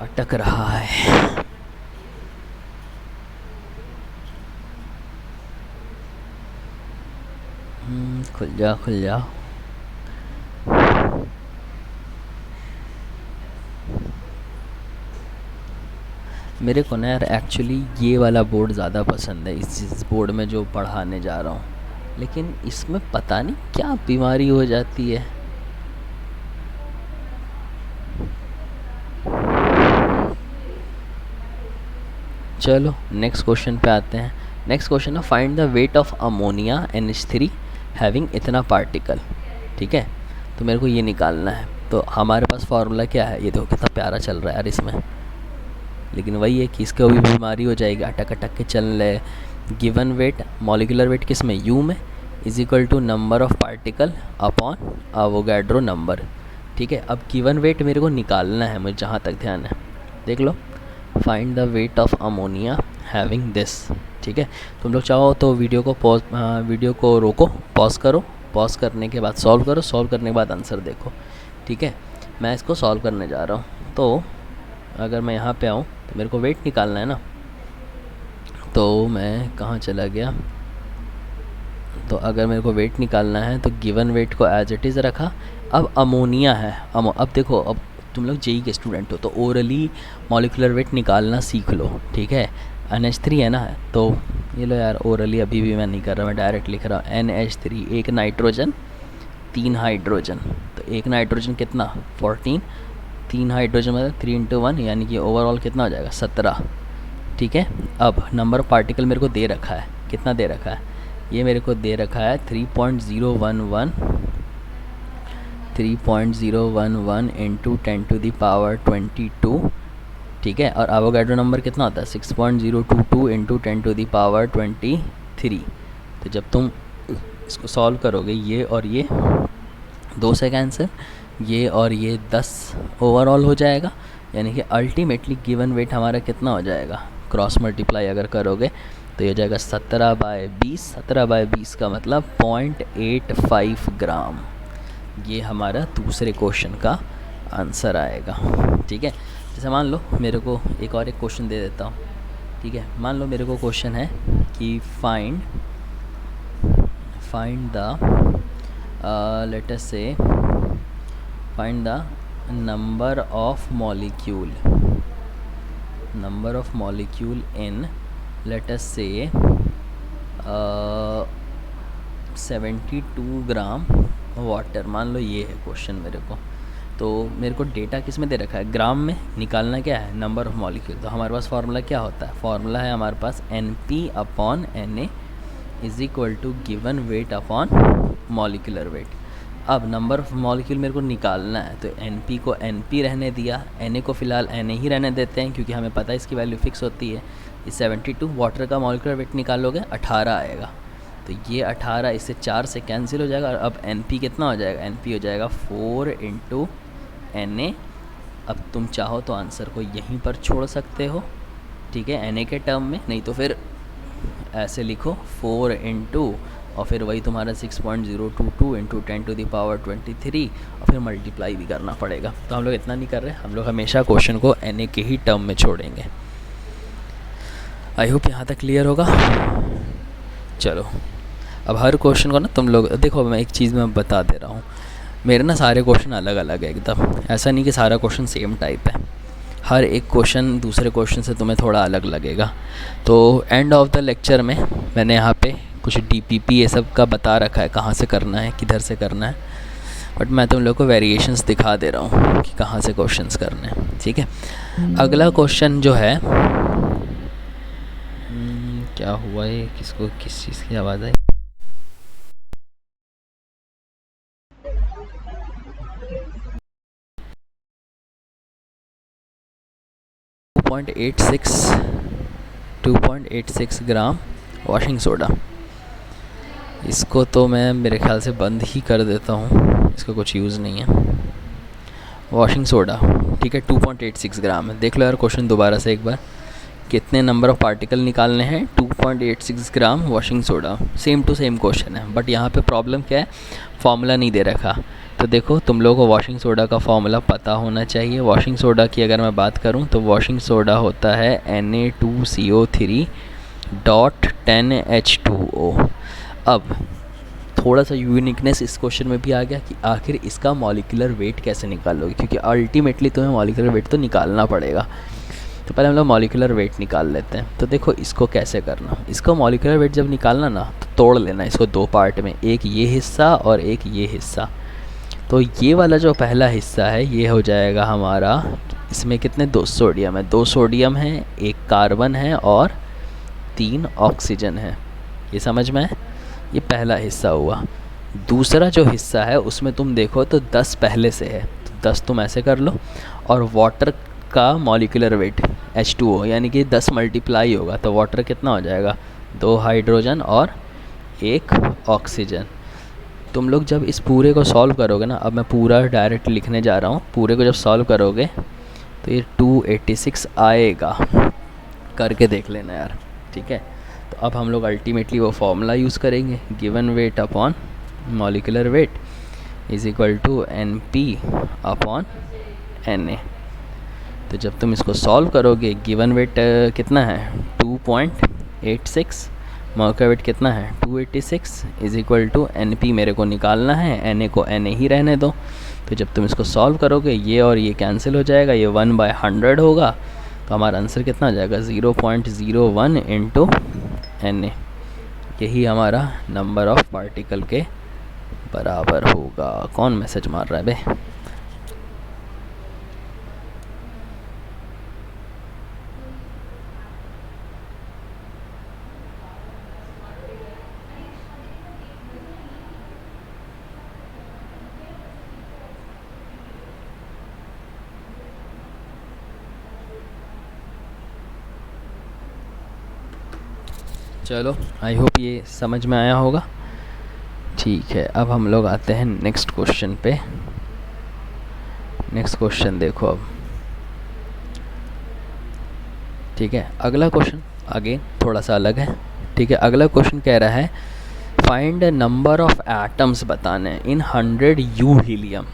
अटक रहा है। खुल जा। मेरे को ना यार एक्चुअली ये वाला बोर्ड ज़्यादा पसंद है, इस बोर्ड में जो पढ़ाने जा रहा हूँ, लेकिन इसमें पता नहीं क्या बीमारी हो जाती है। चलो नेक्स्ट क्वेश्चन पे आते हैं। नेक्स्ट क्वेश्चन है, find the weight of ammonia NH3 having इतना पार्टिकल। ठीक है, तो मेरे को ये निकालना है। तो हमारे पास फार्मूला क्या है, ये देखो कितना प्यारा चल रहा है यार इसमें, लेकिन वही है कि इसको भी बीमारी हो जाएगी, अटक के चल रहे। गिवन वेट, मॉलिक्यूलर वेट किस में, U में, is equal to number of particle upon Avogadro number. ठीक है, अब गिवन वेट मेरे को निकालना है, मुझे जहाँ तक ध्यान है, देख लो, find the weight of ammonia having this. ठीक है, तुम लोग चाहो तो वीडियो को रोको, पॉज करो, पॉज करने के बाद सॉल्व करो, सॉल्व करने के बाद आंसर देखो। ठीक है, मैं इसको सॉल्व करने जा रहा हूँ। तो अगर मैं यहाँ पे आऊँ तो मेरे को वेट निकालना है ना, तो मैं कहाँ चला गया, तो अगर मेरे को वेट निकालना है तो गिवन वेट को एज इट इज़ रखा। अब अमोनिया है, अब देखो, अब तुम लोग जेई के स्टूडेंट हो तो ओरली मॉलिक्यूलर वेट निकालना सीख लो। ठीक है, NH3 है ना, तो ये लो यार, ओरली अभी भी मैं नहीं कर रहा, मैं डायरेक्ट लिख रहा हूँ NH3, 1 नाइट्रोजन 3 हाइड्रोजन, तो 1 नाइट्रोजन कितना 14, 3 हाइड्रोजन मतलब 3 × 1, यानी कि ओवरऑल कितना हो जाएगा 17। ठीक है, अब नंबर ऑफ पार्टिकल मेरे को दे रखा है, कितना दे रखा है, ये मेरे को दे रखा है 3.011 × 10⁻22। ठीक है, और एवोगाड्रो नंबर कितना होता है 6.022 × 10⁻23। तो जब तुम इसको सॉल्व करोगे, ये और ये 2 से कैंसिल, ये और ये 10 ओवरऑल हो जाएगा, यानी कि अल्टीमेटली गिवन वेट हमारा कितना हो जाएगा, क्रॉस मल्टीप्लाई अगर करोगे तो ये हो जाएगा 17/20। 17/20 का मतलब 0.85 ग्राम। ये हमारा दूसरे क्वेश्चन का आंसर आएगा। ठीक है, जैसे मान लो मेरे को एक क्वेश्चन दे देता हूँ। ठीक है, मान लो मेरे को क्वेश्चन है कि फाइंड द लेट अस से find the number of molecule in let us say 72 gram water. मान लो ये है क्वेश्चन मेरे को, तो मेरे को डेटा किस में दे रखा है, ग्राम में। निकालना क्या है, नंबर ऑफ मॉलिक्यूल। तो हमारे पास फार्मूला क्या होता है, फार्मूला है हमारे पास NP/Na is equal to given weight upon molecular weight. अब नंबर ऑफ मॉलिक्यूल मेरे को निकालना है, तो NP को NP रहने दिया, Na को फ़िलहाल Na ही रहने देते हैं, क्योंकि हमें पता है इसकी वैल्यू फिक्स होती है। इस 72 वाटर का मॉलिक्यूलर वेट निकालोगे 18 आएगा, तो ये 18 इससे 4 से कैंसिल हो जाएगा। और अब NP कितना हो जाएगा, NP हो जाएगा 4 × Na। अब तुम चाहो तो आंसर को यहीं पर छोड़ सकते हो, ठीक है, Na के टर्म में, नहीं तो फिर ऐसे लिखो 4 × और फिर वही तुम्हारा 6.022 × 10⁻23 और फिर मल्टीप्लाई भी करना पड़ेगा। तो हम लोग इतना नहीं कर रहे, हम लोग हमेशा क्वेश्चन को Na के ही टर्म में छोड़ेंगे। आई होप यहाँ तक क्लियर होगा। चलो, अब हर क्वेश्चन को ना तुम लोग देखो, मैं एक चीज़ मैं बता दे रहा हूँ, मेरे ना सारे क्वेश्चन अलग अलग है एकदम, ऐसा नहीं कि सारा क्वेश्चन सेम टाइप है। हर एक क्वेश्चन दूसरे क्वेश्चन से तुम्हें थोड़ा अलग लगेगा। तो एंड ऑफ द लेक्चर में मैंने यहाँ पे कुछ DPP ये सब का बता रखा है, कहाँ से करना है, किधर से करना है, बट मैं तुम लोग को वेरिएशंस दिखा दे रहा हूँ कि कहाँ से क्वेश्चंस करने हैं। ठीक है, अगला क्वेश्चन जो है, क्या हुआ है, किसको किस चीज़ की आवाज़ आई? Two point eight six gram washing soda. इसको तो मैं मेरे ख्याल से बंद ही कर देता हूँ, इसका कुछ यूज़ नहीं है। वॉशिंग सोडा, ठीक है, 2.86 ग्राम है। देख लो यार क्वेश्चन दोबारा से एक बार, कितने नंबर ऑफ़ पार्टिकल निकालने हैं, 2.86 gram washing soda. Same to same question है, बट यहाँ पे प्रॉब्लम क्या है, फार्मूला नहीं दे रखा। तो देखो, तुम लोगों को वॉशिंग सोडा का फार्मूला पता होना चाहिए। वॉशिंग सोडा की अगर मैं बात करूँ तो वॉशिंग सोडा होता है Na2CO3.10H2O। अब थोड़ा सा यूनिकनेस इस क्वेश्चन में भी आ गया कि आखिर इसका मॉलिक्यूलर वेट कैसे निकालोगे, क्योंकि अल्टीमेटली तुम्हें मॉलिक्यूलर वेट तो निकालना पड़ेगा। तो पहले हम लोग मॉलिक्यूलर वेट निकाल लेते हैं। तो देखो इसको कैसे करना, इसको मॉलिक्यूलर वेट जब निकालना ना, तो तोड़ लेना इसको दो पार्ट में, एक ये हिस्सा और एक ये हिस्सा। तो ये वाला जो पहला हिस्सा है ये हो जाएगा हमारा, इसमें कितने, 2 सोडियम है, 2 सोडियम है, 1 कार्बन है और 3 ऑक्सीजन है। ये समझ में है, ये पहला हिस्सा हुआ। दूसरा जो हिस्सा है उसमें तुम देखो तो 10 पहले से है, तो 10 तुम ऐसे कर लो, और वाटर का मॉलिक्यूलर वेट H2O यानी कि 10 मल्टीप्लाई होगा, तो वाटर कितना हो जाएगा, 2 हाइड्रोजन और 1 ऑक्सीजन। तुम लोग जब इस पूरे को सॉल्व करोगे ना, अब मैं पूरा डायरेक्ट लिखने जा रहा हूँ, पूरे को जब सॉल्व करोगे तो ये 286 आएगा, करके देख लेना यार, ठीक है। तो अब हम लोग अल्टीमेटली वो फॉर्मूला यूज़ करेंगे, given weight upon molecular weight is equal to NP/Na। तो जब तुम इसको सॉल्व करोगे, गिवन वेट कितना है 2.86, मॉलिक्यूलर वेट कितना है 286 इज़ इक्वल टू NP मेरे को निकालना है, Na को Na ही रहने दो। तो जब तुम इसको सॉल्व करोगे ये और ये कैंसिल हो जाएगा, ये 1/100 होगा, तो हमारा आंसर कितना आ जाएगा 0.01 इंटू Na। यही हमारा नंबर ऑफ़ पार्टिकल के बराबर होगा। कौन मैसेज मार रहा है बे? चलो, आई होप ये समझ में आया होगा। ठीक है, अब हम लोग आते हैं नेक्स्ट क्वेश्चन पे। नेक्स्ट क्वेश्चन देखो अब, ठीक है। अगला क्वेश्चन आगे थोड़ा सा अलग है, ठीक है। अगला क्वेश्चन कह रहा है फाइंड नंबर ऑफ एटम्स बताने इन 100 यू हीलियम।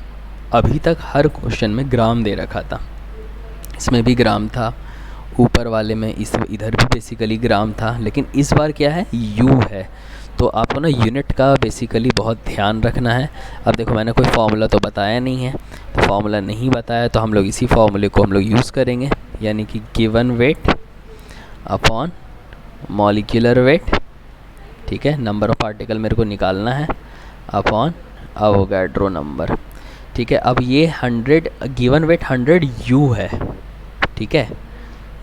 अभी तक हर क्वेश्चन में ग्राम दे रखा था, इसमें भी ग्राम था, ऊपर वाले में इधर भी बेसिकली ग्राम था, लेकिन इस बार क्या है, यू है। तो आपको ना यूनिट का बेसिकली बहुत ध्यान रखना है। अब देखो मैंने कोई फार्मूला तो बताया नहीं है, तो फार्मूला नहीं बताया तो हम लोग इसी फार्मूले को हम लोग यूज़ करेंगे, यानी कि given weight upon molecular wait, ठीक है। नंबर ऑफ पार्टिकल मेरे को निकालना है अपॉन अवोगाड्रो नंबर, ठीक है। अब ये 100 गिवन वेट 100 यू है, ठीक है,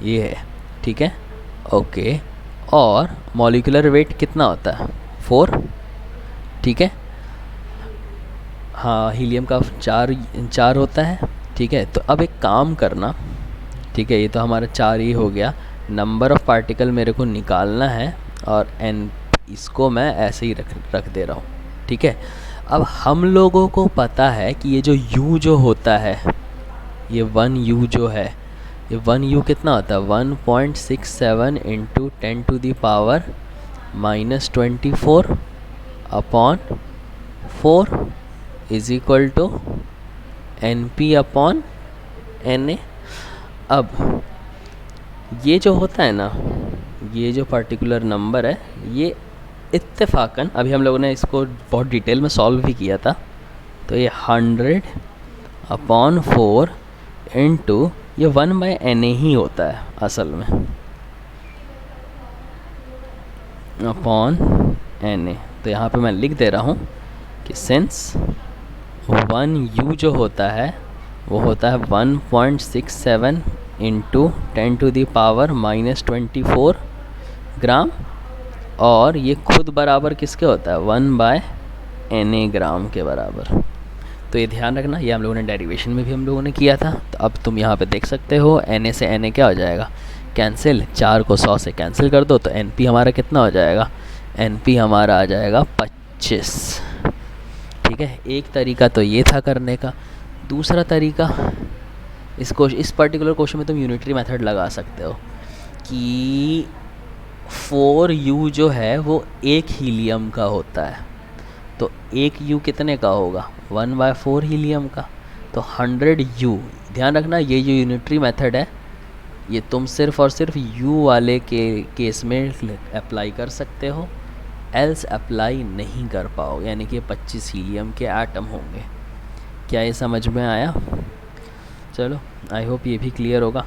ये है, ठीक है, ओके। और मॉलिक्यूलर वेट कितना होता है, 4, ठीक है। हाँ, हीलियम का 4 होता है, ठीक है। तो अब एक काम करना, ठीक है, ये तो हमारा 4 ही हो गया। नंबर ऑफ़ पार्टिकल मेरे को निकालना है और एन इसको मैं ऐसे ही रख दे रहा हूँ, ठीक है। अब हम लोगों को पता है कि ये जो u जो होता है, ये 1u जो है, ये 1u कितना होता है, 1.67 into 10 to the power -24 upon 4 is equal to NP upon Na। अब ये जो होता है ना, ये जो पर्टिकुलर नंबर है, ये इत्तेफाकन अभी हम लोगों ने इसको बहुत डिटेल में सॉल्व भी किया था, तो ये 100 अपॉन 4 इंटू ये 1/Na ही होता है असल में, अपॉन Na। तो यहाँ पे मैं लिख दे रहा हूँ कि सिंस 1u जो होता है वो होता है 1.67 इंटू 10 टू दी पावर -24 ग्राम, और ये खुद बराबर किसके होता है, 1/Na ग्राम के बराबर। तो ये ध्यान रखना, ये हम लोगों ने डेरिवेशन में भी हम लोगों ने किया था। तो अब तुम यहाँ पे देख सकते हो Na से Na क्या हो जाएगा, कैंसिल, 4 को 100 से कैंसिल कर दो, तो NP हमारा कितना हो जाएगा, NP हमारा आ जाएगा 25, ठीक है। एक तरीका तो ये था करने का। दूसरा तरीका, इस पर्टिकुलर क्वेश्चन में तुम यूनिटरी मेथड लगा सकते हो कि 4u जो है वो एक हीलियम का होता है, तो एक u कितने का होगा, 1/4 हीलियम का। तो 100u, ध्यान रखना ये जो यूनिटरी मेथड है ये तुम सिर्फ़ और सिर्फ u वाले के केस में अप्लाई कर सकते हो, एल्स अप्लाई नहीं कर पाओ, यानी कि 25 हीलियम के एटम होंगे। क्या ये समझ में आया? चलो, आई होप ये भी क्लियर होगा।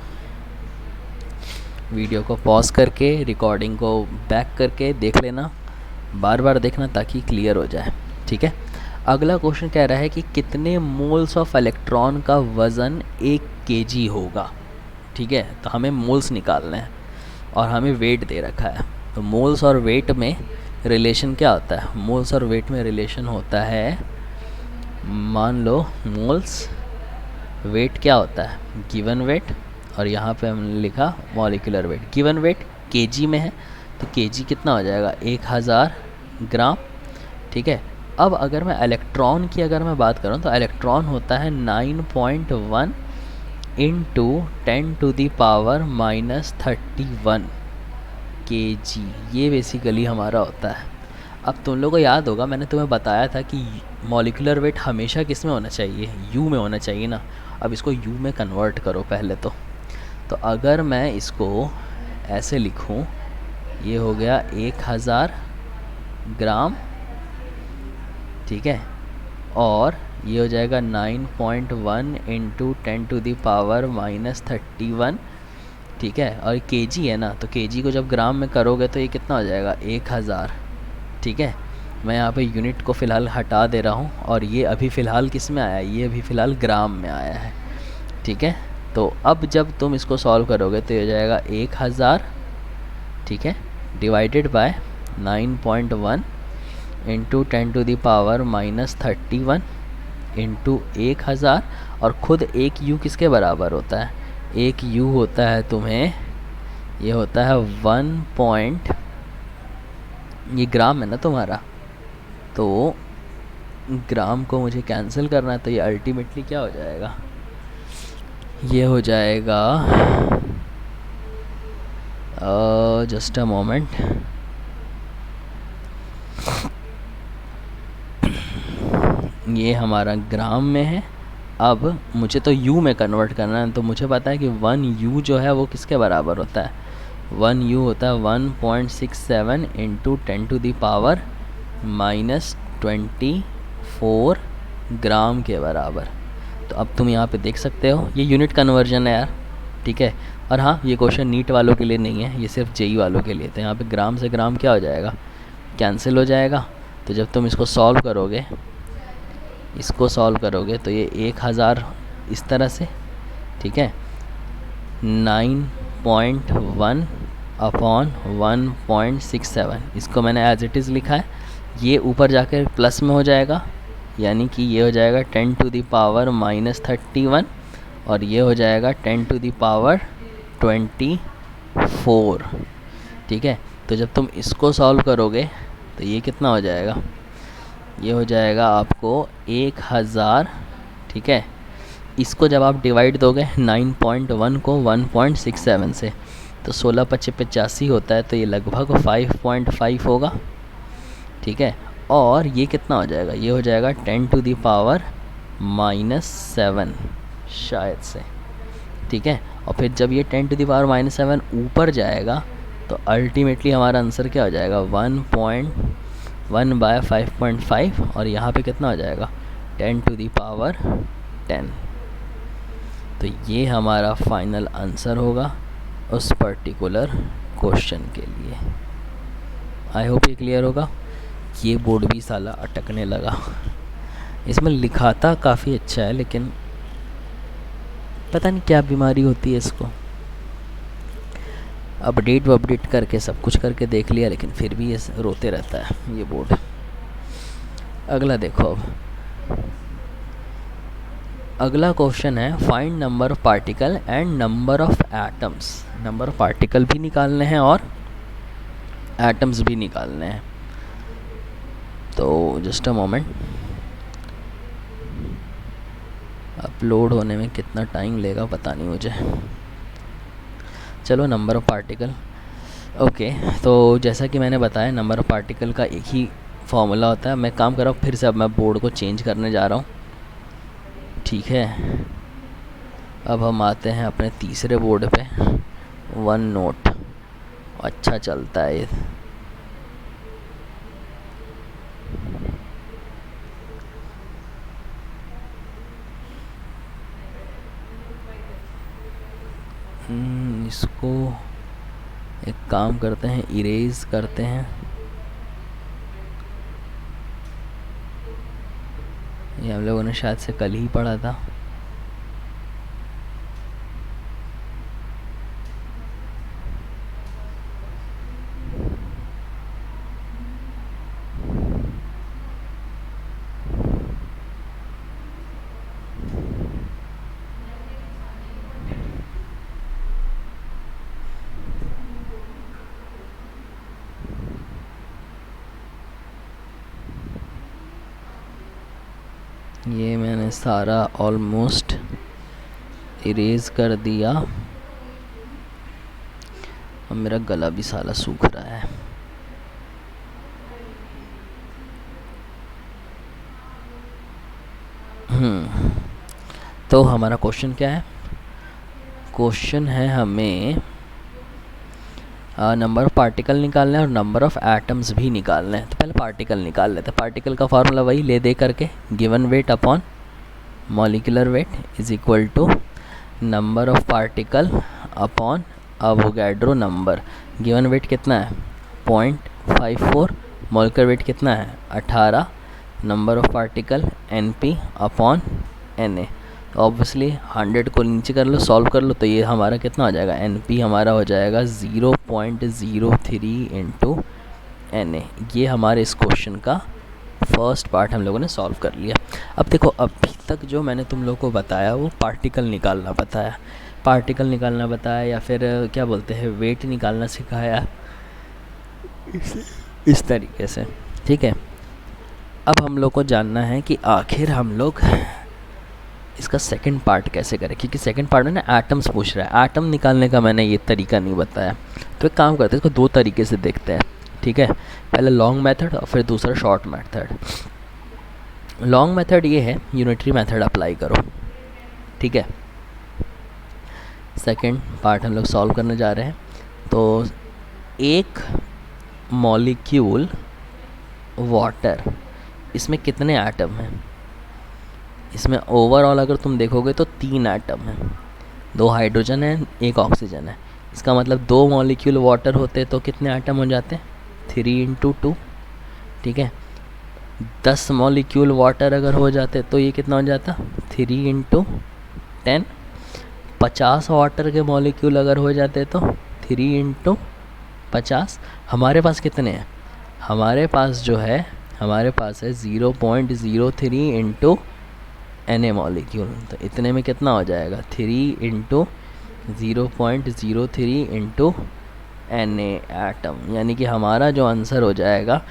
वीडियो को पॉज करके रिकॉर्डिंग को बैक करके देख लेना, बार बार देखना ताकि क्लियर हो जाए, ठीक है। अगला क्वेश्चन कह रहा है कि कितने मोल्स ऑफ इलेक्ट्रॉन का वज़न 1 kg होगा, ठीक है। तो हमें मोल्स निकालने हैं और हमें वेट दे रखा है। तो मोल्स और वेट में रिलेशन क्या होता है, मोल्स और वेट में रिलेशन होता है, मान लो मोल्स, वेट क्या होता है, गिवन वेट, और यहाँ पे हमने लिखा molecular weight. Given weight KG में है, तो केजी कितना हो जाएगा, 1000 ग्राम, ठीक है। अब अगर मैं इलेक्ट्रॉन की अगर मैं बात करूँ तो इलेक्ट्रॉन होता है 9.1 into 10 to the power -31 kg, ये बेसिकली हमारा होता है। अब तुम लोगों को याद होगा मैंने तुम्हें बताया था कि मॉलिक्यूलर वेट हमेशा किस में होना चाहिए, यू में होना चाहिए ना। अब इसको यू में कन्वर्ट करो पहले तो अगर मैं इसको ऐसे लिखूं, ये हो गया 1000 ग्राम, ठीक है, और ये हो जाएगा 9.1 इंटू 10 टू दी पावर -31, ठीक है। और केजी है ना, तो केजी को जब ग्राम में करोगे तो ये कितना हो जाएगा, 1000, ठीक है। मैं यहाँ पे यूनिट को फ़िलहाल हटा दे रहा हूँ, और ये अभी फ़िलहाल किस में आया है, ये अभी फ़िलहाल ग्राम में आया है, ठीक है। तो अब जब तुम इसको सॉल्व करोगे तो ये हो जाएगा 1000, ठीक है, divided by 9.1 into 10 to the power -31 into 1000, और खुद एक यू किसके बराबर होता है, एक यू होता है तुम्हें, ये होता है 1 ये ग्राम है ना तुम्हारा, तो ग्राम को मुझे कैंसिल करना है, तो ये अल्टीमेटली क्या हो जाएगा, ये हो जाएगा, जस्ट अ मोमेंट, ये हमारा ग्राम में है। अब मुझे तो यू में कन्वर्ट करना है, तो मुझे पता है कि 1 यू जो है वो किसके बराबर होता है, 1 यू होता है 1.67 इंटू 10⁻⁻24 ग्राम के बराबर। तो अब तुम यहाँ पे देख सकते हो ये यूनिट कन्वर्जन है यार, ठीक है। और हाँ, ये क्वेश्चन नीट वालों के लिए नहीं है, ये सिर्फ जेई वालों के लिए। तो यहाँ पे ग्राम से ग्राम क्या हो जाएगा, कैंसिल हो जाएगा। तो जब तुम इसको सॉल्व करोगे, तो ये 1000 इस तरह से, ठीक है, 9.1 अपॉन 1.67, इसको मैंने एज इट इज़ लिखा है। ये ऊपर जाकर प्लस में हो जाएगा, यानी कि ये हो जाएगा 10⁻31 और ये हो जाएगा 10⁻24, ठीक है। तो जब तुम इसको सॉल्व करोगे तो ये कितना हो जाएगा, ये हो जाएगा आपको 1000, ठीक है। इसको जब आप डिवाइड दोगे 9.1 को 1.67 से, तो 16×5 = 85 होता है, तो ये लगभग 5.5 होगा, ठीक है। और ये कितना हो जाएगा, ये हो जाएगा 10⁻⁻7 शायद से, ठीक है। और फिर जब ये 10⁻⁻7 ऊपर जाएगा तो अल्टीमेटली हमारा आंसर क्या हो जाएगा, 1/5.5, और यहाँ पे कितना हो जाएगा 10⁻10। तो ये हमारा फाइनल आंसर होगा उस पर्टिकुलर क्वेश्चन के लिए। आई होप ये क्लियर होगा। ये बोर्ड भी साला अटकने लगा, इसमें लिखाता काफ़ी अच्छा है लेकिन पता नहीं क्या बीमारी होती है इसको। अपडेट करके सब कुछ करके देख लिया, लेकिन फिर भी ये रोते रहता है ये बोर्ड। अगला देखो, अब अगला क्वेश्चन है find number of particle and number of atoms. Number of particle भी निकालने हैं और एटम्स भी निकालने हैं। तो जस्ट अ मोमेंट, अपलोड होने में कितना टाइम लेगा पता नहीं मुझे। चलो, नंबर ऑफ़ पार्टिकल, ओके। तो जैसा कि मैंने बताया, नंबर ऑफ़ पार्टिकल का एक ही फॉर्मूला होता है। मैं काम कर रहा हूँ फिर से, अब मैं बोर्ड को चेंज करने जा रहा हूँ, ठीक है। अब हम आते हैं अपने तीसरे बोर्ड पे, वन नोट, अच्छा चलता है ये। इसको एक काम करते हैं, इरेज करते हैं। ये हम लोगों ने शायद से कल ही पढ़ा था। ये मैंने सारा ऑलमोस्ट इरेज कर दिया। अब मेरा गला भी साला सूख रहा है। तो हमारा क्वेश्चन क्या है? क्वेश्चन है हमें नंबर ऑफ़ पार्टिकल निकालना है और नंबर ऑफ़ एटम्स भी निकालना है। तो पहले पार्टिकल निकाल लेते हैं। पार्टिकल का फार्मूला वही ले दे करके, given weight upon molecular weight is equal to number of particle upon Avogadro number. Given weight कितना है 0.54, मॉलिक्यूलर वेट कितना है 18, number of particle NP upon Na। Obviously 100 को नीचे कर लो, सॉल्व कर लो, तो ये हमारा कितना हो जाएगा, NP हमारा हो जाएगा 0.03 इंटू Na। ये हमारे इस क्वेश्चन का फर्स्ट पार्ट हम लोगों ने सॉल्व कर लिया। अब देखो, अभी तक जो मैंने तुम लोगों को बताया वो पार्टिकल निकालना बताया या फिर क्या बोलते हैं, वेट निकालना सिखाया, इस तरीके से, ठीक है। अब हम लोग को जानना है कि आखिर हम लोग इसका सेकंड पार्ट कैसे करें, क्योंकि सेकंड पार्ट में ना एटम्स पूछ रहा है, एटम निकालने का मैंने ये तरीका नहीं बताया। तो एक काम करते हैं, इसको दो तरीके से देखते हैं, ठीक है। पहले लॉन्ग मेथड और फिर दूसरा शॉर्ट मेथड। लॉन्ग मेथड ये है, यूनिटरी मेथड अप्लाई करो, ठीक है। सेकंड पार्ट हम लोग सॉल्व करने जा रहे हैं। तो एक मॉलिक्यूल वाटर, इसमें कितने एटम हैं? इसमें ओवरऑल अगर तुम देखोगे तो 3 एटम हैं, 2 हाइड्रोजन है, 1 ऑक्सीजन है। इसका मतलब 2 मॉलिक्यूल वाटर होते तो कितने एटम हो जाते? 3 × 2, ठीक है। 10 मॉलिक्यूल वाटर अगर हो जाते तो ये कितना हो जाता? 3 × 10। 50 वाटर के मॉलिक्यूल अगर हो जाते तो 3 × 50। हमारे पास कितने हैं? हमारे पास जो है, हमारे पास है 0.03 × Na मॉलिक्यूल। तो इतने में कितना हो जाएगा? 3 × 0.03 × Na एटम, यानी कि हमारा जो आंसर हो जाएगा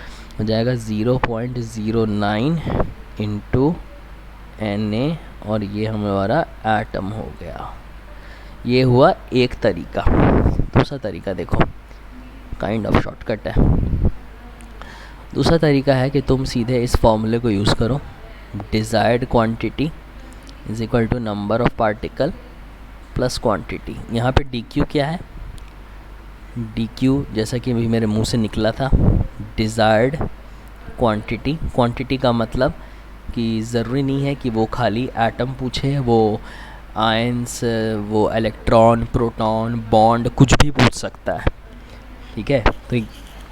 0.09 × Na, और ये हमारा एटम हो गया। ये हुआ एक तरीका। दूसरा तरीका देखो, काइंड ऑफ शॉर्टकट है। दूसरा तरीका है कि तुम सीधे इस फॉर्मूले को यूज़ करो, desired quantity is equal to number of particle plus quantity. यहाँ पे डी क्यू क्या है? डी क्यू जैसा कि अभी मेरे मुंह से निकला था, डिज़ायर्ड क्वांटिटी। क्वांटिटी का मतलब कि ज़रूरी नहीं है कि वो खाली एटम पूछे, वो आयंस, वो इलेक्ट्रॉन, प्रोटॉन, बॉन्ड, कुछ भी पूछ सकता है, ठीक है। तो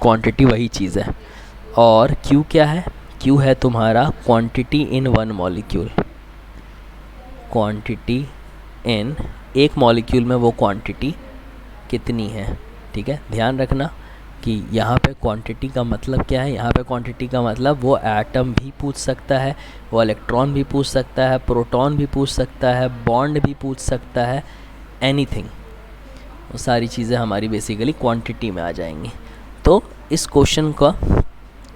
क्वांटिटी वही चीज़ है। और क्यू क्या है? क्यू है तुम्हारा quantity in one molecule. Quantity in एक मॉलिक्यूल में वो क्वांटिटी कितनी है, ठीक है। ध्यान रखना कि यहाँ पे क्वांटिटी का मतलब क्या है। यहाँ पे क्वांटिटी का मतलब वो एटम भी पूछ सकता है, वो इलेक्ट्रॉन भी पूछ सकता है, प्रोटॉन भी पूछ सकता है, बॉन्ड भी पूछ सकता है, एनीथिंग। वो सारी चीज़ें हमारी बेसिकली क्वांटिटी में आ जाएंगी। तो इस क्वेश्चन का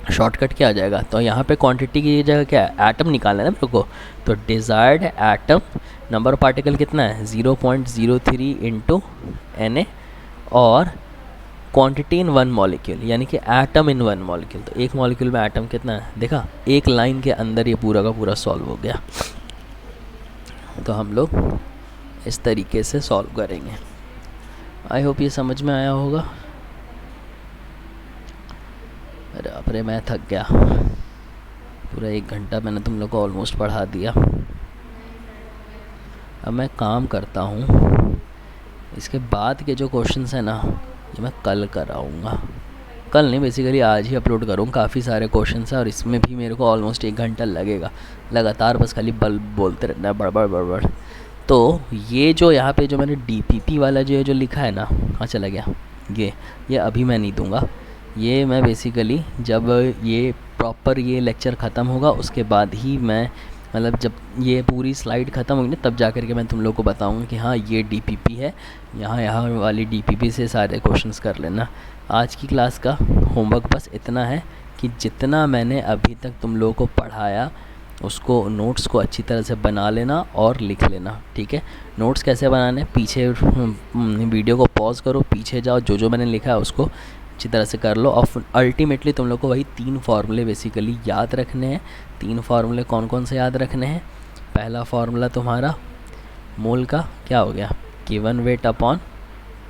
शॉर्टकट क्या आ जाएगा? तो यहाँ पे क्वांटिटी की जगह क्या है? एटम निकालना है ना मेरे को। तो desired atom, number of particle कितना है? 0.03 × Na, और क्वांटिटी इन वन मॉलिक्यूल, यानी कि एटम इन वन मॉलिक्यूल। तो एक मॉलिक्यूल में एटम कितना है? देखा, एक लाइन के अंदर ये पूरा का पूरा सॉल्व हो गया। तो हम लोग इस तरीके से सॉल्व करेंगे। आई होप ये समझ में आया होगा। अरे बाप रे, मैं थक गया। पूरा 1 घंटा मैंने तुम लोग को ऑलमोस्ट पढ़ा दिया। अब मैं काम करता हूँ, इसके बाद के जो क्वेश्चंस हैं ना, ये मैं कल कराऊँगा। कल नहीं, बेसिकली आज ही अपलोड करूँगा। काफ़ी सारे क्वेश्चंस हैं और इसमें भी मेरे को ऑलमोस्ट 1 घंटा लगेगा लगातार, बस खाली बोलते रहना है, बड़बड़ बड़बड़। तो ये जो यहाँ पे जो मैंने DPP वाला जो लिखा है ना, हाँ चला गया, ये अभी मैं नहीं दूँगा। ये मैं बेसिकली जब ये प्रॉपर ये लेक्चर ख़त्म होगा उसके बाद ही मैं, मतलब जब ये पूरी स्लाइड ख़त्म होगी ना, तब जा कर के मैं तुम लोग को बताऊंगा कि हाँ ये DPP है, यहाँ वाली DPP से सारे क्वेश्चंस कर लेना। आज की क्लास का होमवर्क बस इतना है कि जितना मैंने अभी तक तुम लोगों को पढ़ाया उसको, नोट्स को अच्छी तरह से बना लेना और लिख लेना, ठीक है। नोट्स कैसे बनाने? पीछे वीडियो को पॉज करो, पीछे जाओ, जो मैंने लिखा है उसको अच्छी तरह से कर लो। और अल्टीमेटली तुम लोग को वही 3 फार्मूले बेसिकली याद रखने हैं। 3 फार्मूले कौन कौन से याद रखने हैं? पहला फार्मूला तुम्हारा मोल का क्या हो गया? Given weight upon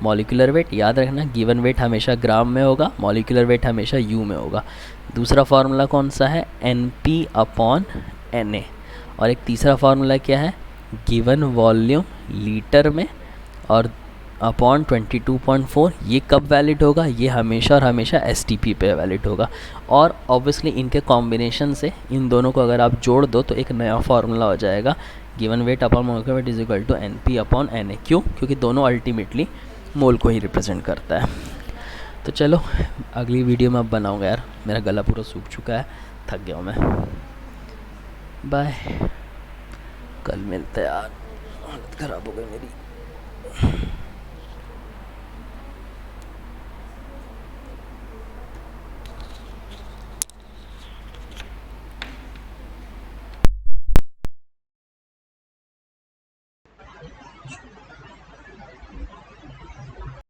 molecular wait. याद रखना, गिवन वेट हमेशा ग्राम में होगा, मॉलिक्यूलर वेट हमेशा यू में होगा। दूसरा फार्मूला कौन सा है? NP upon Na। और एक तीसरा फार्मूला क्या है? गिवन वॉल्यूम लीटर में और अपॉन 22.4। ये कब वैलिड होगा? ये हमेशा और हमेशा STP पे वैलिड होगा। और ऑब्वियसली इनके कॉम्बिनेशन से इन दोनों को अगर आप जोड़ दो तो एक नया फार्मूला हो जाएगा, given weight upon molecular weight is equal to NP upon Na। क्यों? क्योंकि दोनों अल्टीमेटली मोल को ही रिप्रेजेंट करता है। तो चलो अगली वीडियो में अब बनाऊँगा यार, मेरा गला पूरा सूख चुका है, थक गया हूँ मैं। बाय, कल मिलते हैं यार, हालत ख़राब हो गई मेरी।